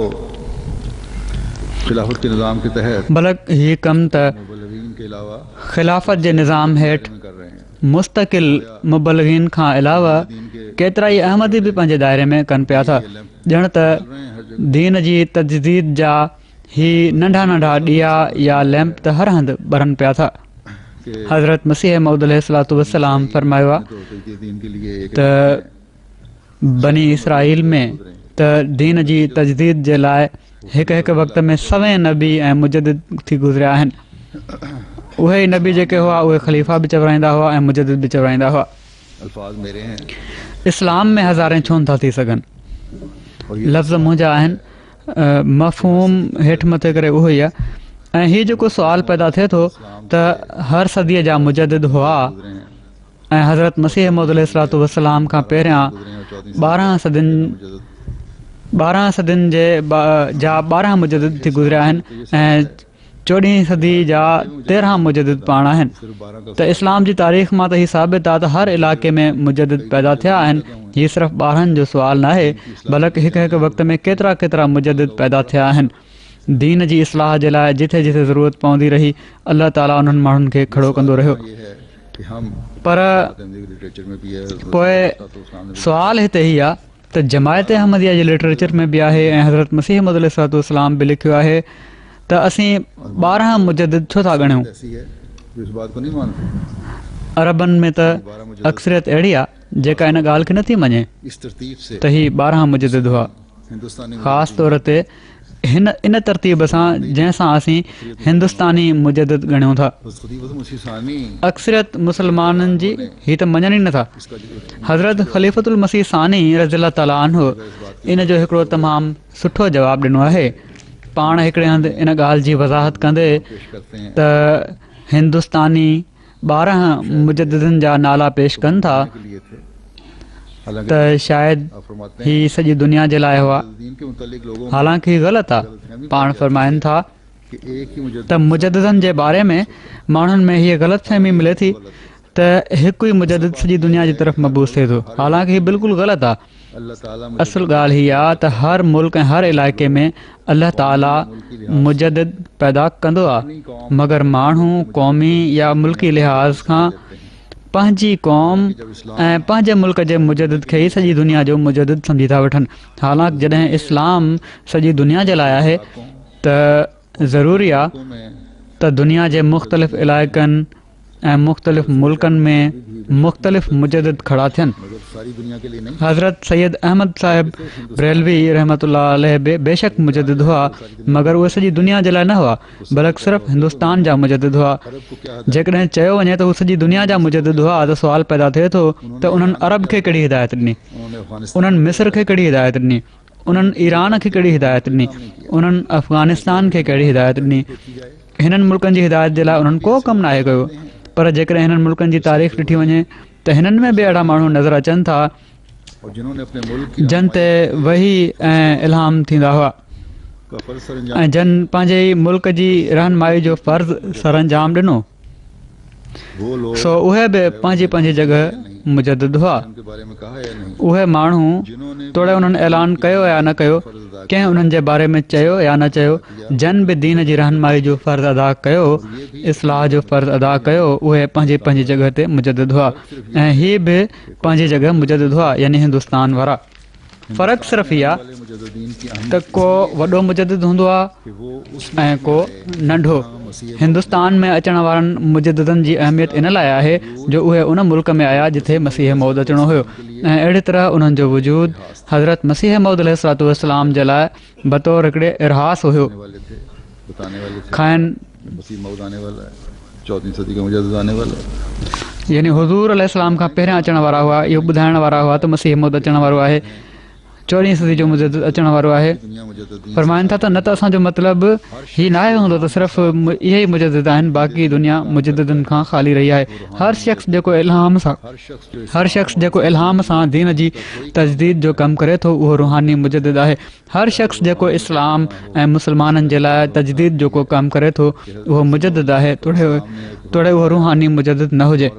खिलाफत के निज़ाम के तहत बल्कि हीउ कमु त मुबल्लिगीन के अलावा ख़िलाफ़त जे निज़ाम हेठि में कर रहे हैं। मुस्तक़िल मुबल्लिगीन खां अलावा केतिरा ई अहमदी बि पंहिंजे दायरे में कनि पिया था। ॼण त दीन जी तजदीद जा ही नंढा नंढा ॾिया या लैम्प त हर हंधि ॿरनि पिया था। हज़रत मसीह मऊद अलैहिस्सलातु वस्सलाम फरमायो आहे तो ये दीन के लिए एक त बनी इसराईल में त दीन जी तजदीद जे लाइ हिकु हिकु वक़्त में सवें नबी ऐं मुजद्दिद थी गुज़रिया आहिनि। उहे ई नबी जेके हुआ उहे ख़लीफ़ा बि चवराईंदा हुआ ऐं मुजद्दिद बि चवराईंदा हुआ। अल्फाज मेरे हैं इस्लाम में हज़ारे छो नथा थी सघनि, और ये लफ़्ज़ मुंहिंजा आहिनि, मफ़हूम हेठि मथे करे उहो ई आहे। ऐं हीउ जेको सुवालु पैदा थिए थो त हर सदीअ जा मुजद्दिद हुआ गुज़रे हैं, ऐं हज़रत मसीह मऊद अलैहिस्सलातु वस्सलाम खां पहिरियां गुज़रे हैं और 14 सदियुनि जे जा 12 मुजद्दिद थी गुज़रिया आहिनि ऐं 14 सदी जा 13 मुजद्दिद पाण आहिनि। सिर्फ 12 का त इस्लाम जी तारीख़ मां त हीउ साबित आहे त हर इलाइक़े में मुजद्दिद पैदा थिया आहिनि। हीउ सिर्फ़ु 12 जो सुवालु न आहे, बल्कि हिकु हिकु वक़्त में केतिरा केतिरा मुजद्दिद पैदा थिया आहिनि। दीन जी इस्लाह जे लाइ जिथे जिथे ज़रूरत पवंदी रही अल्लाह ताला उन्हनि माण्हुनि खे खड़ो कंदो रहियो। ये है कि हम पर लिटरेचर में भी है, पोइ सुवालु हिते ही आहे त जमायत अहमदिया जे लिटरेचर में बि आहे ऐं हज़रत मसीह मऊद अलैहिस्सलातु वस्सलाम बि लिखियो आहे त असीं 12 मुजद्दिद छो था ॻणियूं। ऐसी है जो इस बात को नहीं मानते। अरबनि में त अक्सरियत अहिड़ी आहे जेका इन ॻाल्हि खे नथी मञे इस तरतीब से त ही 12 मुजद्दिद हुआ, हिंदुस्तानी ख़ासि तौर ते इन तरतीब सां जंहिंसां असीं हिंदुस्तानी मुजद्दिद ॻणियूं था। अक्सरियत मुसलमाननि जी ही त मञनि ई नथा। हज़रत ख़लीफ़तुल मसीह सानी रज़ियल्लाहु ताला अन्हु इन जो हिकिड़ो तमामु सुठो जवाबु ॾिनो आहे। पाण हिकिड़े हंधि इन ॻाल्हि जी वज़ाहत कंदे त हिंदुस्तानी 12 मुजद्दिदनि जा नाला पेश कनि था त शायदि ही सॼी दुनिया जे लाइ हुआ, हालांकि ही ग़लति आहे। पाण फरमाइनि था त मुजद्दिदनि जे बारे में माण्हुनि में हीअ ग़लतफ़हमी मिले थी त हिकु ई मुजद्दिद सॼी दुनिया जी तरफ़ मबूस थिए थो, हालांकि ही बिल्कुलु ग़लति आहे। असुल ॻाल्हि हीअ आहे त हर मुल्क ऐं हर इलाइक़े में अल्लाह ताला मुजद्दिद पैदा कंदो आहे, मगर माण्हू क़ौमी या मुल्की लिहाज़ खां पंहिंजी क़ौम ऐं पंहिंजे मुल्क जे मुजद्दिद खे ई सॼी दुनिया जो मुजद्दिद सम्झी था वठनि। हालांकि जॾहिं इस्लाम सॼी दुनिया जे लाइ आहे त ज़रूरी आहे त दुनिया जे मुख़्तलिफ़ इलाइक़नि ऐं मुख़्तलिफ़ मुल्कनि में मुख़्तलिफ़ मुजद्दिद खड़ा थियनि। मगर सारी दुनिया के लिए नहीं। हज़रत सैयद अहमद साहिब बरेलवी रहमतुल्लाह अलैह बेशक मुजद्दिद हुआ, मगर उहे सॼी दुनिया जे लाइ न हुआ, बल्कि सिर्फ़ु हिंदुस्तान जा मुजद्दिद हुआ। अरब को क्या जेकॾहिं चयो वञे त हू सॼी दुनिया जा मुजद्दिद हुआ त सुवाल पैदा थिए थो त उन्हनि अरब खे कहिड़ी हिदायत ॾिनी, उन्होंने अफगानिस्तान उन्हनि मिस्र खे कहिड़ी हिदायत ॾिनी, उन्हनि ईरान खे कहिड़ी हिदायत ॾिनी, उन्हनि अफ़गानिस्तान खे कहिड़ी हिदायत ॾिनी। हिननि मुल्कनि जी हिदायत जे लाइ उन्हनि को कमु नाहे कयो। पर जेकॾहिं हिननि मुल्कनि जी तारीख़ ॾिठी वञे त हिननि में बि अहिड़ा माण्हू नज़र अचनि था और जिन्होंने अपने मुल्क की जन ते वही ऐं इल्हाम थींदा हुआ का फर्ज सरअंजाम ऐं जन पंहिंजे ई मुल्क जी रहनुमाई जो फ़र्ज़ु सरअंजाम ॾिनो, वो लोग सो उहे बि पंहिंजी पंहिंजी जॻह मुजद्दिद हुआ। उनके बारे में कहा या नहीं, उहे माण्हू जिन्होंने तोड़े उन्हनि ऐलान कयो या न कयो, कंहिं उन्हनि जे बारे में चयो या न चयो, जन बि दीन जी रहनुमाई जो फ़र्ज़ु अदा कयो, इस्लाह जो फ़र्ज़ु अदा कयो, उहे पंहिंजी पंहिंजी जॻह ते मुजद्दिद हुआ ऐं हीअ बि पंहिंजी जॻह मुजद्दिद हुआ, यानी हिंदुस्तान वारा। फ़र्क़ु सिर्फ़ु इहा वाले मुजद्दिदीन की अहम त को वॾो मुजद्दिद हूंदो आहे कि वो उस ऐं को नंढो। हिंदुस्तान में अचण वारनि मुजद्दिदनि जी अहमियत इन लाइ आहे जो उहे उन मुल्क में आया जिथे मसीह मौद अचिणो हुयो ऐं अहिड़ी तरह उन्हनि जो वजूद हज़रत मसीह मौद अलैहिस्सलाम जे लाइ बतौर हिकिड़े इरहास हुयो। वाले थे, बताने वाले थे खाइन मसीह मौद आने वाला है, 14वीं सदी का मुजद्दिद आने वाला है। यानी हुज़ूर अलैहिस्सलाम खां पहिरियां अचण वारा हुआ, इहो ॿुधाइण वारा हुआ त मसीह मौद अचण वारो आहे, 14वीं सदी जो मुजद्दिद अचण वारो आहे। दुनिया मुजद्दिदीन फरमाइनि था त न त असांजो मतिलबु हीअ न आहे हूंदो त सिर्फ़ु इहे ई मुजद्दिद आहिनि, बाक़ी दुनिया मुजद्दिदनि खां ख़ाली रही आहे। हर शख़्स जेको इल्हाम सां दीन जी तजदीद जो कमु करे थो उहो रूहानी मुजद्दिद आहे। हर शख़्स जेको इस्लाम ऐं मुस्लमाननि जे लाइ तजदीद जो को कमु करे थो उहो मुजद्दिद आहे, तोड़े उहो रूहानी मुजद्दिद न हुजे।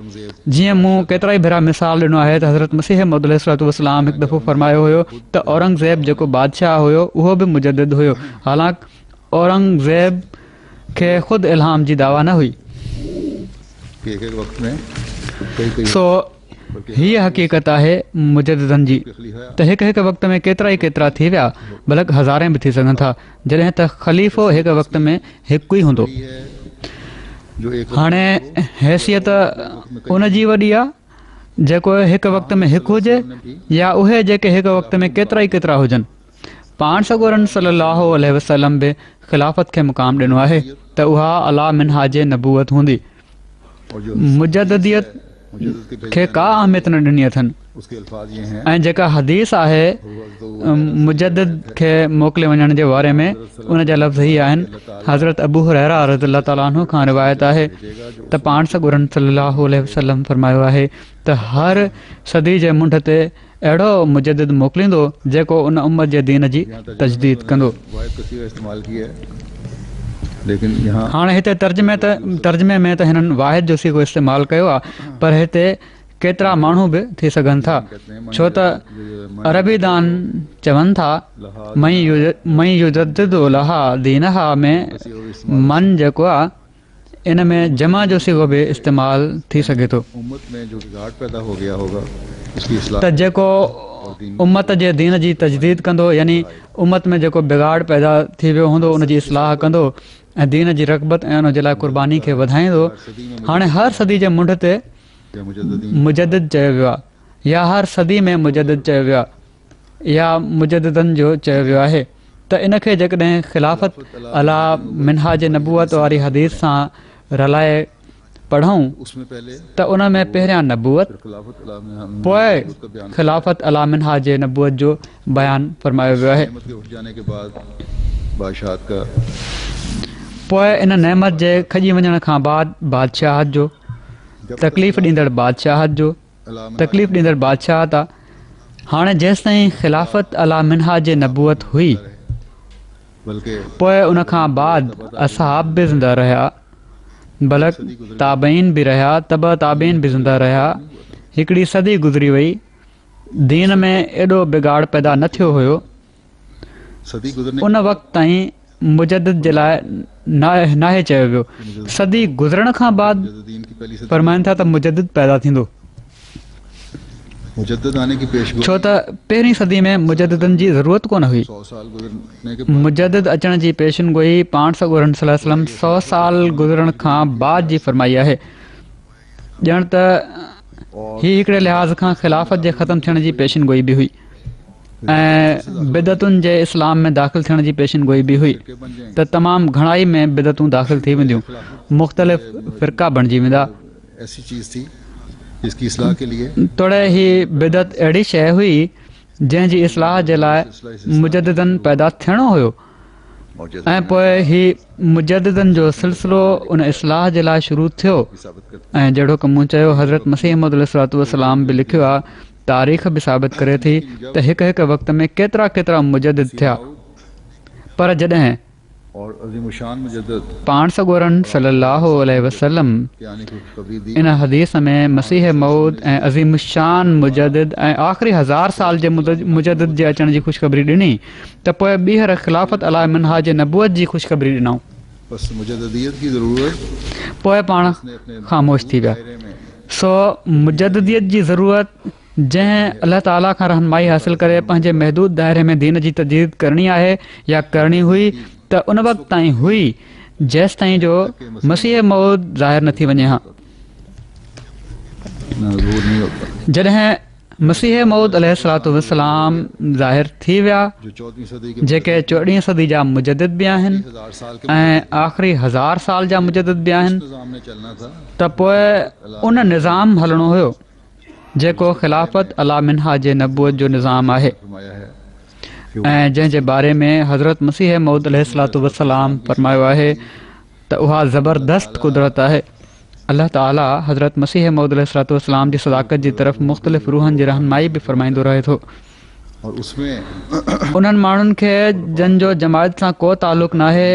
जीअं मूं केतिरा ई भेरा मिसाल ॾिनो आहे त हज़रत मसीह मौद अलैहिस्सलाम हिकु दफ़ो फरमायो हुयो त औरंगज़ेब जेको बादशाह हुयो उहो बि मुजद्दिद हुयो, हालांकि औरंगज़ेब खे ख़ुदि इल्हाम जी दावा न हुई। कि एक वक्त में कई सो हीअ हक़ीक़त आहे मुजद्दिदनि जी त हिकु हिकु वक़्त में केतिरा थी विया, बल्कि हज़ारे बि थी सघनि था, जॾहिं त ख़लीफ़ो हिकु वक़्त में हिकु ई हूंदो। जो एक हाणे हैसियत उन जी वॾी आहे जेको हिकु वक़्त में हिकु हुजे या उहे जेके हिकु वक़्त में केतिरा हुजनि। पाण सॻोरनि सल्लल्लाहु अलैहि वसल्लम बि ख़िलाफ़त खे मुक़ाम ॾिनो आहे त उहा अला मिनहाज नबूवत हूंदी। और जो मुजद्दिदियत मुजद्दिद के खे का अहमियत न ॾिनी अथनि उसके अल्फाज ये हैं, ऐं जेका हदीस आहे मुजद्दिद खे मोकिले वञण जे बारे में उन जा लफ़्ज़ ई आहिनि। हज़रत अबू हुरैरा रज़ियल्लाहु ताला अन्हु खां रिवायत आहे त पाण सॻोरनि सल्लल्लाहु अलैहि वसल्लम फरमायो आहे त हर सदी जे मुंड ते अहिड़ो मुजद्दिद मोकिलींदो जेको उन उम्मत जे दीन जी तजदीद कंदो। वाहिद का सीगा इस्तेमाल किया है, लेकिन यहाँ हाणे हिते तर्जमे में त हिननि वाहिद जो सीगो इस्तेमालु कयो आहे, पर हिते केतिरा माण्हू बि थी सघनि था, छो त अरबी दान चवनि था मई युजद्दिदु लहा दीनहा में मन जेको आहे इन में जमा जो सीगो बि इस्तेमालु थी सघे थो। उम्मत में जो बिगाड़ पैदा हो गया होगा उसकी इस्लाह त जेको उम्मत जे दीन जी तजदीद कंदो, यानी उम्मत में जेको बिगाड़ पैदा थी वियो हूंदो उन जी इस्लाह कंदो ऐं दीन जी रग़बत ऐं उन जे लाइ क़ुर्बानी खे वधाईंदो। हाणे हर सदी जे मुंड ते या मुजद्दिदीन मुजद्दिद चयो वियो आहे या हर सदी में मुजद्दिद चयो वियो आहे या मुजद्दिदनि जो चयो वियो आहे त इनखे जेकॾहिं ख़िलाफ़त अला मिनहाज नबूवत वारी हदीस सां रलाए पढ़ूं उसमें पहले त उन में पहिरियां नबूवत खिलाफत अला में पोइ ख़िलाफ़त अला मिनहाज नबूवत जो बयानु फरमायो वियो आहे। नेमत के उठ जाने के बाद बादशाहत का पोइ इन नेमत जे खॼी वञण खां बाद बादशाहत जो तकलीफ़ ॾींदड़ बादशाहत जो तकलीफ़ ॾींदड़ बादशाहत आहे। हाणे जेसि ताईं ख़िलाफ़त अला मिनहाज नबूवत हुई बल्कि पोइ उन खां बाद असहाब बि ज़िंदा रहिया, बल्कि ताबईन बि रहिया, तब ताबीन बि ज़िंदा रहिया। हिकिड़ी सदी गुज़री वई, दीन में एॾो बिगाड़ पैदा न थियो हुयो। सदी गुज़रने उन वक़्त ताईं मुजद्दिद जे लाइ नाहे चयो वियो। सदी गुज़रण खां बाद मुजद्दिदीन की पहली सदी फरमाइनि था त मुजद्दिद पैदा थींदो, मुजद्दिद आने की पेशगोई छो त पहिरीं सदी में मुजद्दिदनि जी ज़रूरत कोन हुई। 100 साल गुज़रने के मुजद्दिद अचण जी पेशिनगोई पाण सॻोरनि सल्लल्लाहु अलैहि वसल्लम 100 साल गुज़रण खां बाद जी फरमाई आहे। ॼण त ही हिकिड़े लिहाज़ खां ख़िलाफ़त जे ख़तमु थियण जी पेशिन गोई बि हुई ऐं बिदतुनि जे इस्लाम में दाख़िल थियण जी पेशिन गोई बि हुई त तमामु घणाई में बिदतूं दाख़िल थी वेंदियूं, मुख़्तलिफ़ फ़िरका बणिजी वेंदा। तोड़े ही बिदत अहिड़ी शइ हुई जंहिंजी इस्लाह जे लाइ मुजद्दिदनि पैदा थियणो हुयो ऐं पोइ ही मुजद्दिदनि जो सिलसिलो उन इस्लाह जे लाइ शुरू थियो ऐं जहिड़ो की मूं चयो हज़रत मसीह मौद अलैहिस्सलातु वस्सलाम बि लिखियो आहे, तारीख़ बि साबित करे थी त हिकु हिकु वक़्त में केतिरा केतिरा मुजद्दिद थिया, पर जॾहिं पाण सॻोरन सल्लल्लाहु अलैहि वसल्लम इन हदीस में मसीह मौद ऐं अज़ीम शान मुजद्दिद ऐं आख़िरी 1000 साल जे मुजद्दिद जे अचण जी ख़ुशख़बरी ॾिनी त पोइ ॿीहर ख़िलाफ़त अला मिनहाज नबूअत जी ख़ुशख़बरी ॾिनऊं। पोइ पाण ख़ामोश थी विया। सो मुजद्दिदियत जी ज़रूरत जंहिं अलाह ताला खां रहनुमाई हासिल करे पंहिंजे महदूद दायरे में दीन जी तजदीद करणी आहे या करणी हुई त उन वक़्त ताईं हुई जेसि ताईं जो मसीह मौद ज़ाहिर न थी वञे हा। जॾहिं मसीह मौद अलैहिस्सलातु वस्सलाम ज़ाहिर थी विया जेके 14वीं सदी जा मुजद्दिद बि आहिनि ऐं आख़िरी 1000 साल जा मुजद्दिद बि आहिनि त पोइ उन निज़ाम हलणो हुयो जेको ख़िलाफ़त अला मिनहाज नबूअत जो निज़ाम आहे ऐं जंहिंजे बारे में हज़रत मसीह मौद अलैहिस्सलातु वस्सलाम फरमायो आहे त उहा ज़बरदस्त कुदरत आहे। अल्लाह ताला हज़रत मसीह मौद अलैहिस्सलातु वस्सलाम जी सदाकत जी तरफ़ मुख़्तलिफ़ रूहनि जी रहनुमाई बि फरमाईंदो रहे थो। उन्हनि माण्हुनि खे जंहिंजो जमायत सां को तालुक़ न आहे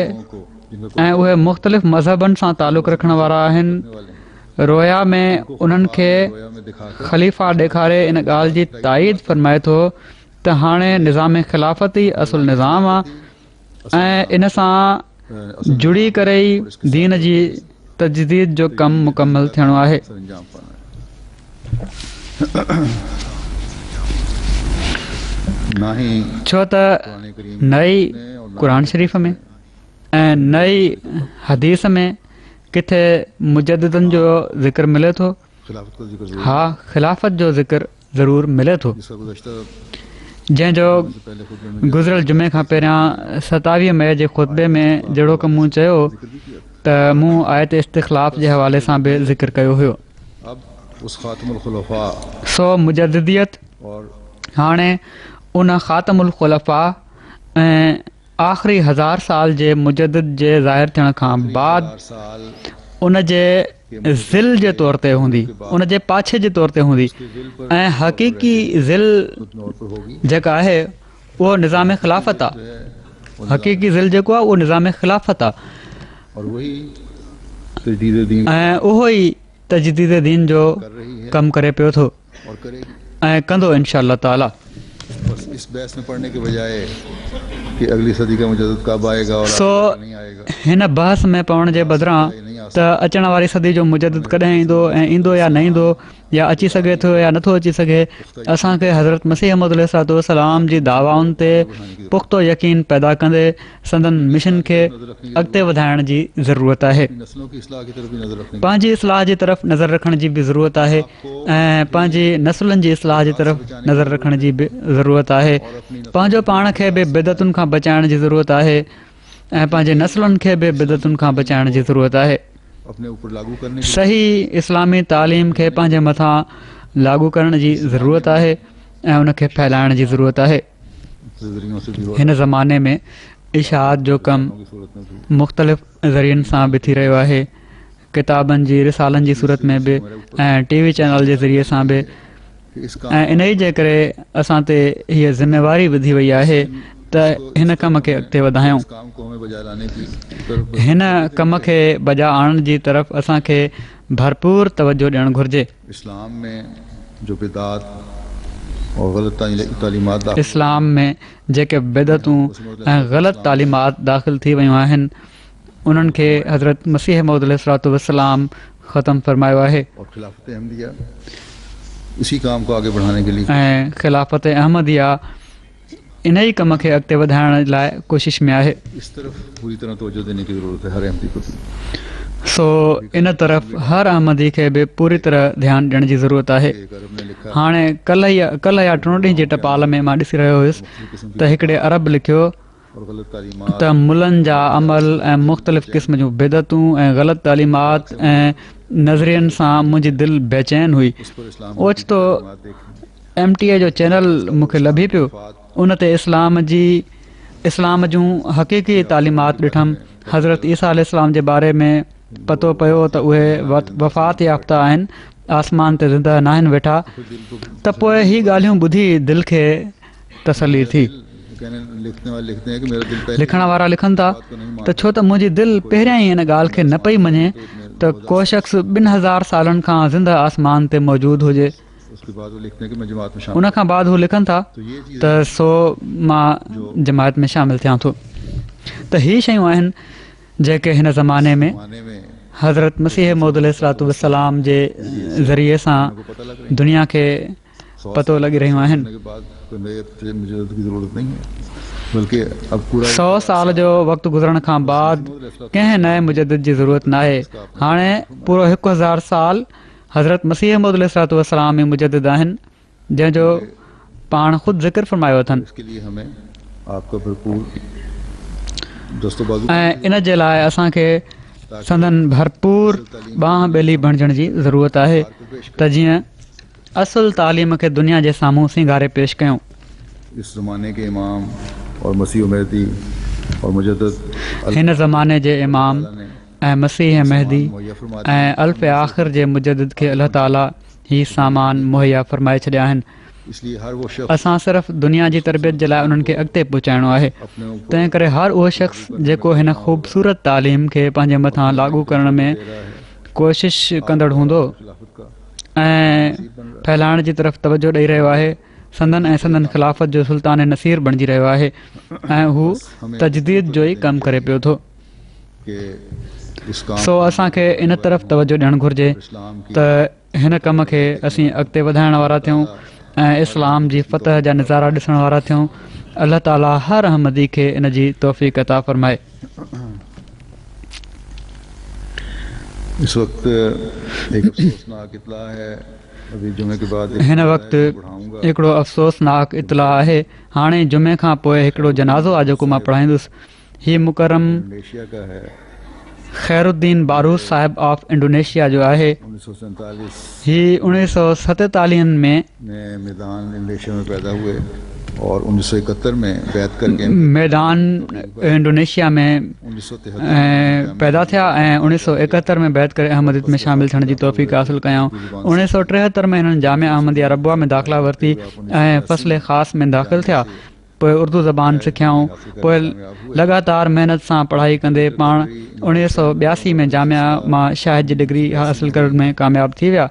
ऐं उहे मुख़्तलिफ़ मज़हबनि सां तालुक़ रखण वारा आहिनि, रोया में उन्हनि खे ख़लीफ़ा ॾेखारे इन ॻाल्हि जी ताईद फरमाए थो त हाणे निज़ाम ख़िलाफ़त ई असुल निज़ाम आहे ऐं इन सां जुड़ी करे ई दीन जी तजदीद जो कमु मुकमल थियणो आहे। छो त नई क़ुरान शरीफ़ में ऐं नई हदीस में किथे मुजद्दिदनि जो ज़िक्र मिले थो? हा, ख़िलाफ़त जो ज़िक्र ज़रूरु मिले थो, जंहिंजो गुज़िरियल जुमे खां पहिरियां 27 मई जे ख़ुतबे में जहिड़ो की मूं चयो त मूं आयत इस्तिख़लाफ़ जे हवाले सां बि ज़िक्र कयो हुयो। सो मुजद्दिदियत हाणे उन ख़ातमुल खुलफ़ा ऐं आख़िरी 1000 साल जे मुजद्दिद जे ज़ाहिर थियण खां बाद उन जे ज़िल जे तौर ते हूंदी, उन जे पाछे जे तौर ते हूंदी ऐं हक़ीक़ी ज़िल जेका आहे उहो निज़ाम ख़िलाफ़त आहे। हक़ीक़ी ज़िल जेको आहे उहो निज़ाम ख़िलाफ़त आहे ऐं उहो ई तजदीद दीन जो कमु करे पियो थो ऐं कंदो इंशाअल्लाह ताला। इस बहस में पढ़ने के बजाय कि अगली सदी का मुजद्दिद कब आएगा और नहीं आएगा, हिन बहस में पवण जे बदिरां त अचण वारी सदी जो मुजद्दिद कॾहिं ईंदो ऐं ईंदो या न ईंदो या अची सघे थो या नथो अची सघे, असांखे हज़रत मसीह मौद अलैहिस्सलातु वस्सलाम जी दावाउनि ते पुख़्तो यकीन पैदा कंदे संदन मिशन खे अॻिते वधाइण जी ज़रूरत आहे। पंहिंजी इस्लाह जी तरफ़ नज़र रखण जी बि ज़रूरत आहे ऐं पंहिंजी नसुलनि जी इस्लाह जी तरफ़ नज़र रखण जी बि ज़रूरत आहे। पंहिंजो पाण खे बि बिदतुनि खां बचाइण जी ज़रूरत आहे ऐं पंहिंजे नसुलनि खे बि बिदतुनि खां बचाइण जी ज़रूरत आहे। सही इस्लामी तालीम खे पंहिंजे मथां लागू करण जी ज़रूरत आहे ऐं उनखे फैलाइण जी ज़रूरत आहे। हिन ज़माने में इशाअत जो कमु मुख़्तलिफ़ ज़रियनि सां बि थी रहियो आहे, किताबनि जी रिसालनि जी सूरत में बि ऐं टीवी चैनल जे ज़रिए सां बि, ऐं इन ई जे करे असां ते हीअ ज़िम्मेवारी विधी वई आहे त हिन कम खे अॻिते वधायूं। हिन कम खे बजा आणण जी तरफ़ असांखे भरपूर तवजो ॾियणु घुरिजे। इस्लाम में जेके बिदतूं ऐं ग़लति तालीमात दाख़िल थी वयूं आहिनि उन्हनि खे हज़रत मसीह मौद अलैहिस्सलातु वस्सलाम ख़तमु फरमायो आहे ऐं ख़िलाफ़त अहमदिया इन ई कम खे अॻिते वधाइण लाइ कोशिश में आहे। सो इन तरफ़ हर अहमदी खे बि पूरी तरह ध्यानु ॾियण जी ज़रूरत आहे। हाणे कल्ह या टियों ॾींहं जे टपाल में मां ॾिसी रहियो हुयुसि त हिकिड़े अरब लिखियो त मुलनि जा अमल ऐं मुख़्तलिफ़ क़िस्म जूं बिदतूं ऐं ग़लति तालीमात ऐं नज़रियनि सां मुंहिंजी दिलि बेचैन हुई। ओचितो MTA जो चैनल मूंखे लभी पियो, उन ते इस्लाम जूं हक़ीक़ी तालीमात ॾिठमि। हज़रत ईसा अलैहिस्सलाम जे बारे में पतो पियो त उहे वफ़ात याफ़्ता आहिनि, आसमान ते ज़िंदा न आहिनि वेठा। त पोइ ही ॻाल्हियूं ॿुधी दिलि खे तसली थी। लिखण वारा लिखनि था त छो त मुंहिंजी दिलि पहिरियां ई इन ॻाल्हि खे न पई मञे त को शख़्स 2000 सालनि खां ज़िंदा आसमान ते मौजूदु हुजे। उन खां बाद हू लिखनि था त सो मां जमायत में शामिलु थियां थो। त ही शयूं आहिनि जेके हिन ज़माने में हज़रत मसीह मौद अलैहिस्सलाम जे ज़रिए सां दुनिया खे पतो लॻी रहियूं आहिनि। 100 साल जो वक़्तु गुज़रण खां बाद कंहिं नए मुजद्दिद जी ज़रूरत न आहे। हाणे पूरो 1000 साल हज़रत मसीह मौद अलैहिस्सलाम ई मुजद्दिद आहिनि, जंहिंजो पाण ख़ुदि ज़िक्र फ़रमायो अथनि। ऐं इन जे लाइ असांखे संदन भरपूर ॿांह ॿेली बणिजण जी ज़रूरत आहे त जीअं असुल तालीम खे दुनिया जे साम्हूं सिंगारे पेश कयूं। हिन ज़माने जे इमाम ऐं मसीह महदी ऐं अल्फ़ आख़िर जे मुजद्दिद खे अल्लाह ताला ही सामान मुहैया फ़रमाए छॾिया आहिनि। असां सिर्फ़ु दुनिया जी तरबियत जे लाइ उन्हनि खे अॻिते पहुचाइणो आहे। तंहिं करे हर उहो शख़्स जेको हिन ख़ूबसूरत तालीम खे पंहिंजे मथां लागू करण में कोशिश कंदड़ हूंदो ऐं फैलाइण जी तरफ़ तवजो ॾेई रहियो आहे, संदन ख़िलाफ़त जो सुल्तान नसीर बणिजी रहियो आहे ऐं हू तजदीद जो ई कमु करे पियो थो। सो असांखे इन तरफ़ तवजो ॾियणु घुरिजे त हिन कम खे असीं अॻिते वधाइण वारा थियूं ऐं इस्लाम जी फ़तह जा नज़ारा ॾिसण वारा थियूं। अल्लाह ताला हर अहमदी खे इन जी तौफ़ीक़ अता फ़रमाए। हिन वक़्तु हिकिड़ो अफ़सोसनाक इतला आहे। हाणे जुमे खां पोइ हिकिड़ो जनाज़ो आहे जेको मां पढ़ाईंदुसि। हीउ मुकरम ख़ैरुद्दीन बारूद साहिब ऑफ इंडोनेशिया जो आहे। ही 1947 में पैदा हुए और 1971 में बैत करके मैदान इंडोनेशिया में पैदा थिया ऐं 1971 में बैत करे अहमदियत में शामिलु थियण जी तौफ़ीक़ हासिलु कयऊं। 1973 में हिननि जामिया अहमदिया रबुआ में दाख़िला वरिती ऐं फ़सले ख़ासि में दाख़िल थिया। पोइ उर्दू ज़बान सिखियाऊं। पोइ लगातार महिनत सां पढ़ाई कंदे पाण 1982 में जामिया मां शाहिद जी डिग्री हासिलु करण में कामयाबु थी विया।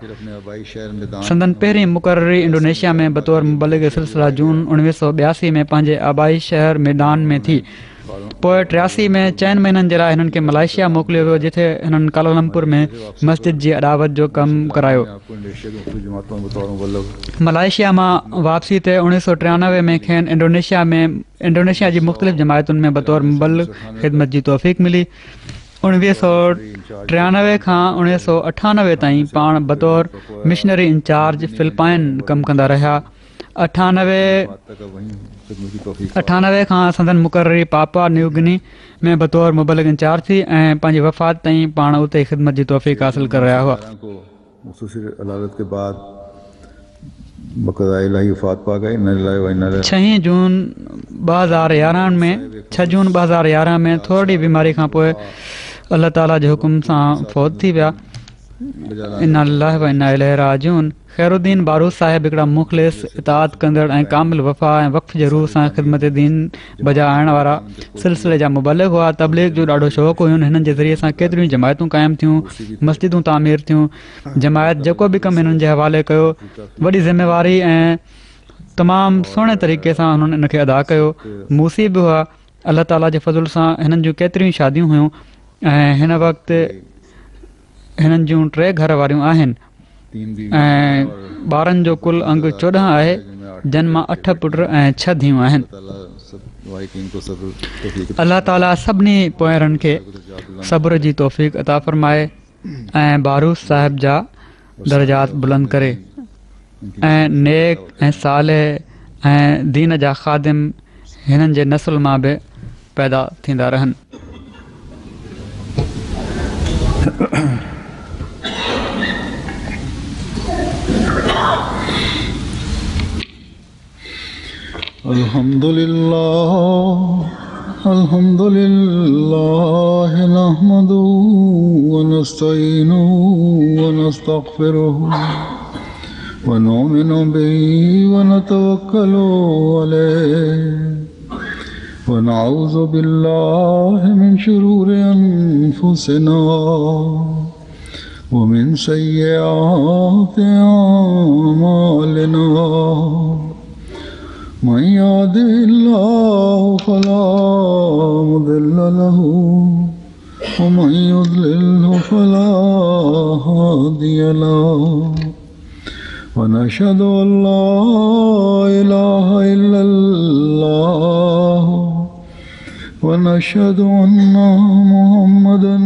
संदन पहिरीं मुक़ररी इंडोनेशिया में बतौर मुबलिग सिलसिला जून 1982 में पंहिंजे आबाई शहर मैदान में थी। पोइ 83 में 4 महीननि जे लाइ हिननि खे मलाइशिया मोकिलियो वियो, जिथे हिननि कालालमपुर में मस्जिद जी अॾावत जो कमु करायो। मलाइशिया मां वापसी ते 1993 में खेनि इंडोनेशिया जी मुख़्तलिफ़ जमायतुनि में बतौर मुबलिग ख़िदमत जी तौफ़ीक़ मिली। 1993 खां 1998 ताईं पाण बतौर मिशनरी इंचार्ज फ़िलिपाइन कमु कंदा रहिया। 98 खां संदन मुक़ररी पापा न्यू गिनी में बतौर मुबलिग इंचार्ज थी ऐं पंहिंजी वफ़ात ताईं पाण उते ई ख़िदमत जी तौफ़ीक़ हासिलु करे रहिया हुआ। 6 जून 2011 में थोरी बीमारी खां पोइ अल्लाह ताला जे हुकुम सां फ़ौत थी विया। इन्ना लिल्लाहि व इन्ना इलैहि राजिऊन। ख़ैरुद्दीन बारूद साहिब हिकिड़ा मुख़लिस इताअत कंदड़ ऐं कामिल वफ़ा ऐं वक़्फ़ जे रूह सां ख़िदमत दीन बजा आणण वारा सिलसिले जा मुबलिग हुआ। तबलीग जो ॾाढो शौक़ु हुयुनि। हिननि जे ज़रिए सां केतिरियूं जमायतूं क़ाइमु थियूं, मस्जिदूं तामीर थियूं। जमायत जेको बि कमु हिननि जे हवाले कयो, वॾी ज़िम्मेवारी ऐं तमामु सुहिणे तरीक़े सां हुननि इन खे अदा कयो। मूसी बि हुआ। अल्लाह ताला जे फज़ुल सां हिननि जूं केतिरियूं शादियूं हुयूं ऐं हिन वक़्तु हिननि जूं 3 घर वारियूं आहिनि ऐं ॿारनि जो कुल अंग 14 आहे, जिन मां 8 पुट ऐं 6 धीअरूं आहिनि। दुआई की इनको सब्र तौफीक अल्लाह ताला सभिनी पोयरनि खे सब्र जी तौफ़ीक़ अता फ़रमाए ऐं बारूद साहिब जा दर्जात बुलंद करे ऐं नेक ऐं सालेह ऐं दीन जा ख़ादिम हिननि जे नस्ल मां बि पैदा थींदा रहनि। अल्हम्दुलिल्लाह नहमदुहु व नस्तईनुहु व नस्तगफिरुहु व नु'मिनु बिही व नतवक्कलु अलैहि व नऊज़ु बिल्लाहि मिन शुरूरि अनफुसिना व मिन सय्यिआति अअमालिना मन यहदिहिल्लाहु फला मुदिल्ल लहु व मन युद्लिल्हु फला हादिय लहु व नशहदु अन ला इलाहा इल्लल्लाह व नशहदु अन्ना मुहम्मदन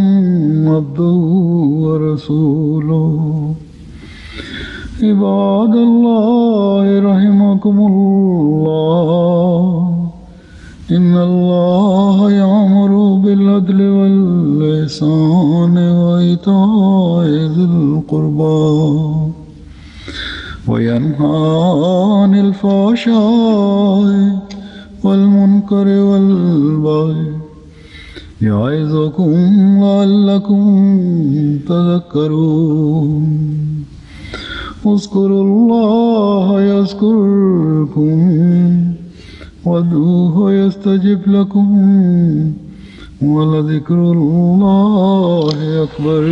अब्दुहु व रसूलुहु। इबादल्लाह रहिमकुमुल्लाह इन्नल्लाह यअमुरु बिल अदलि वल इहसानि व ईताइ ज़िल क़ुर्बा व यन्हा अनिल फ़हशाइ वल मुनकरि वल बग़ि यइज़ुकुम लअल्लकुम तज़क्करून। उज़्कुरुल्लाह यज़्कुरकुम वदूहु यस्तजिब लकुम व लज़िक्रुल्लाहि अकबर।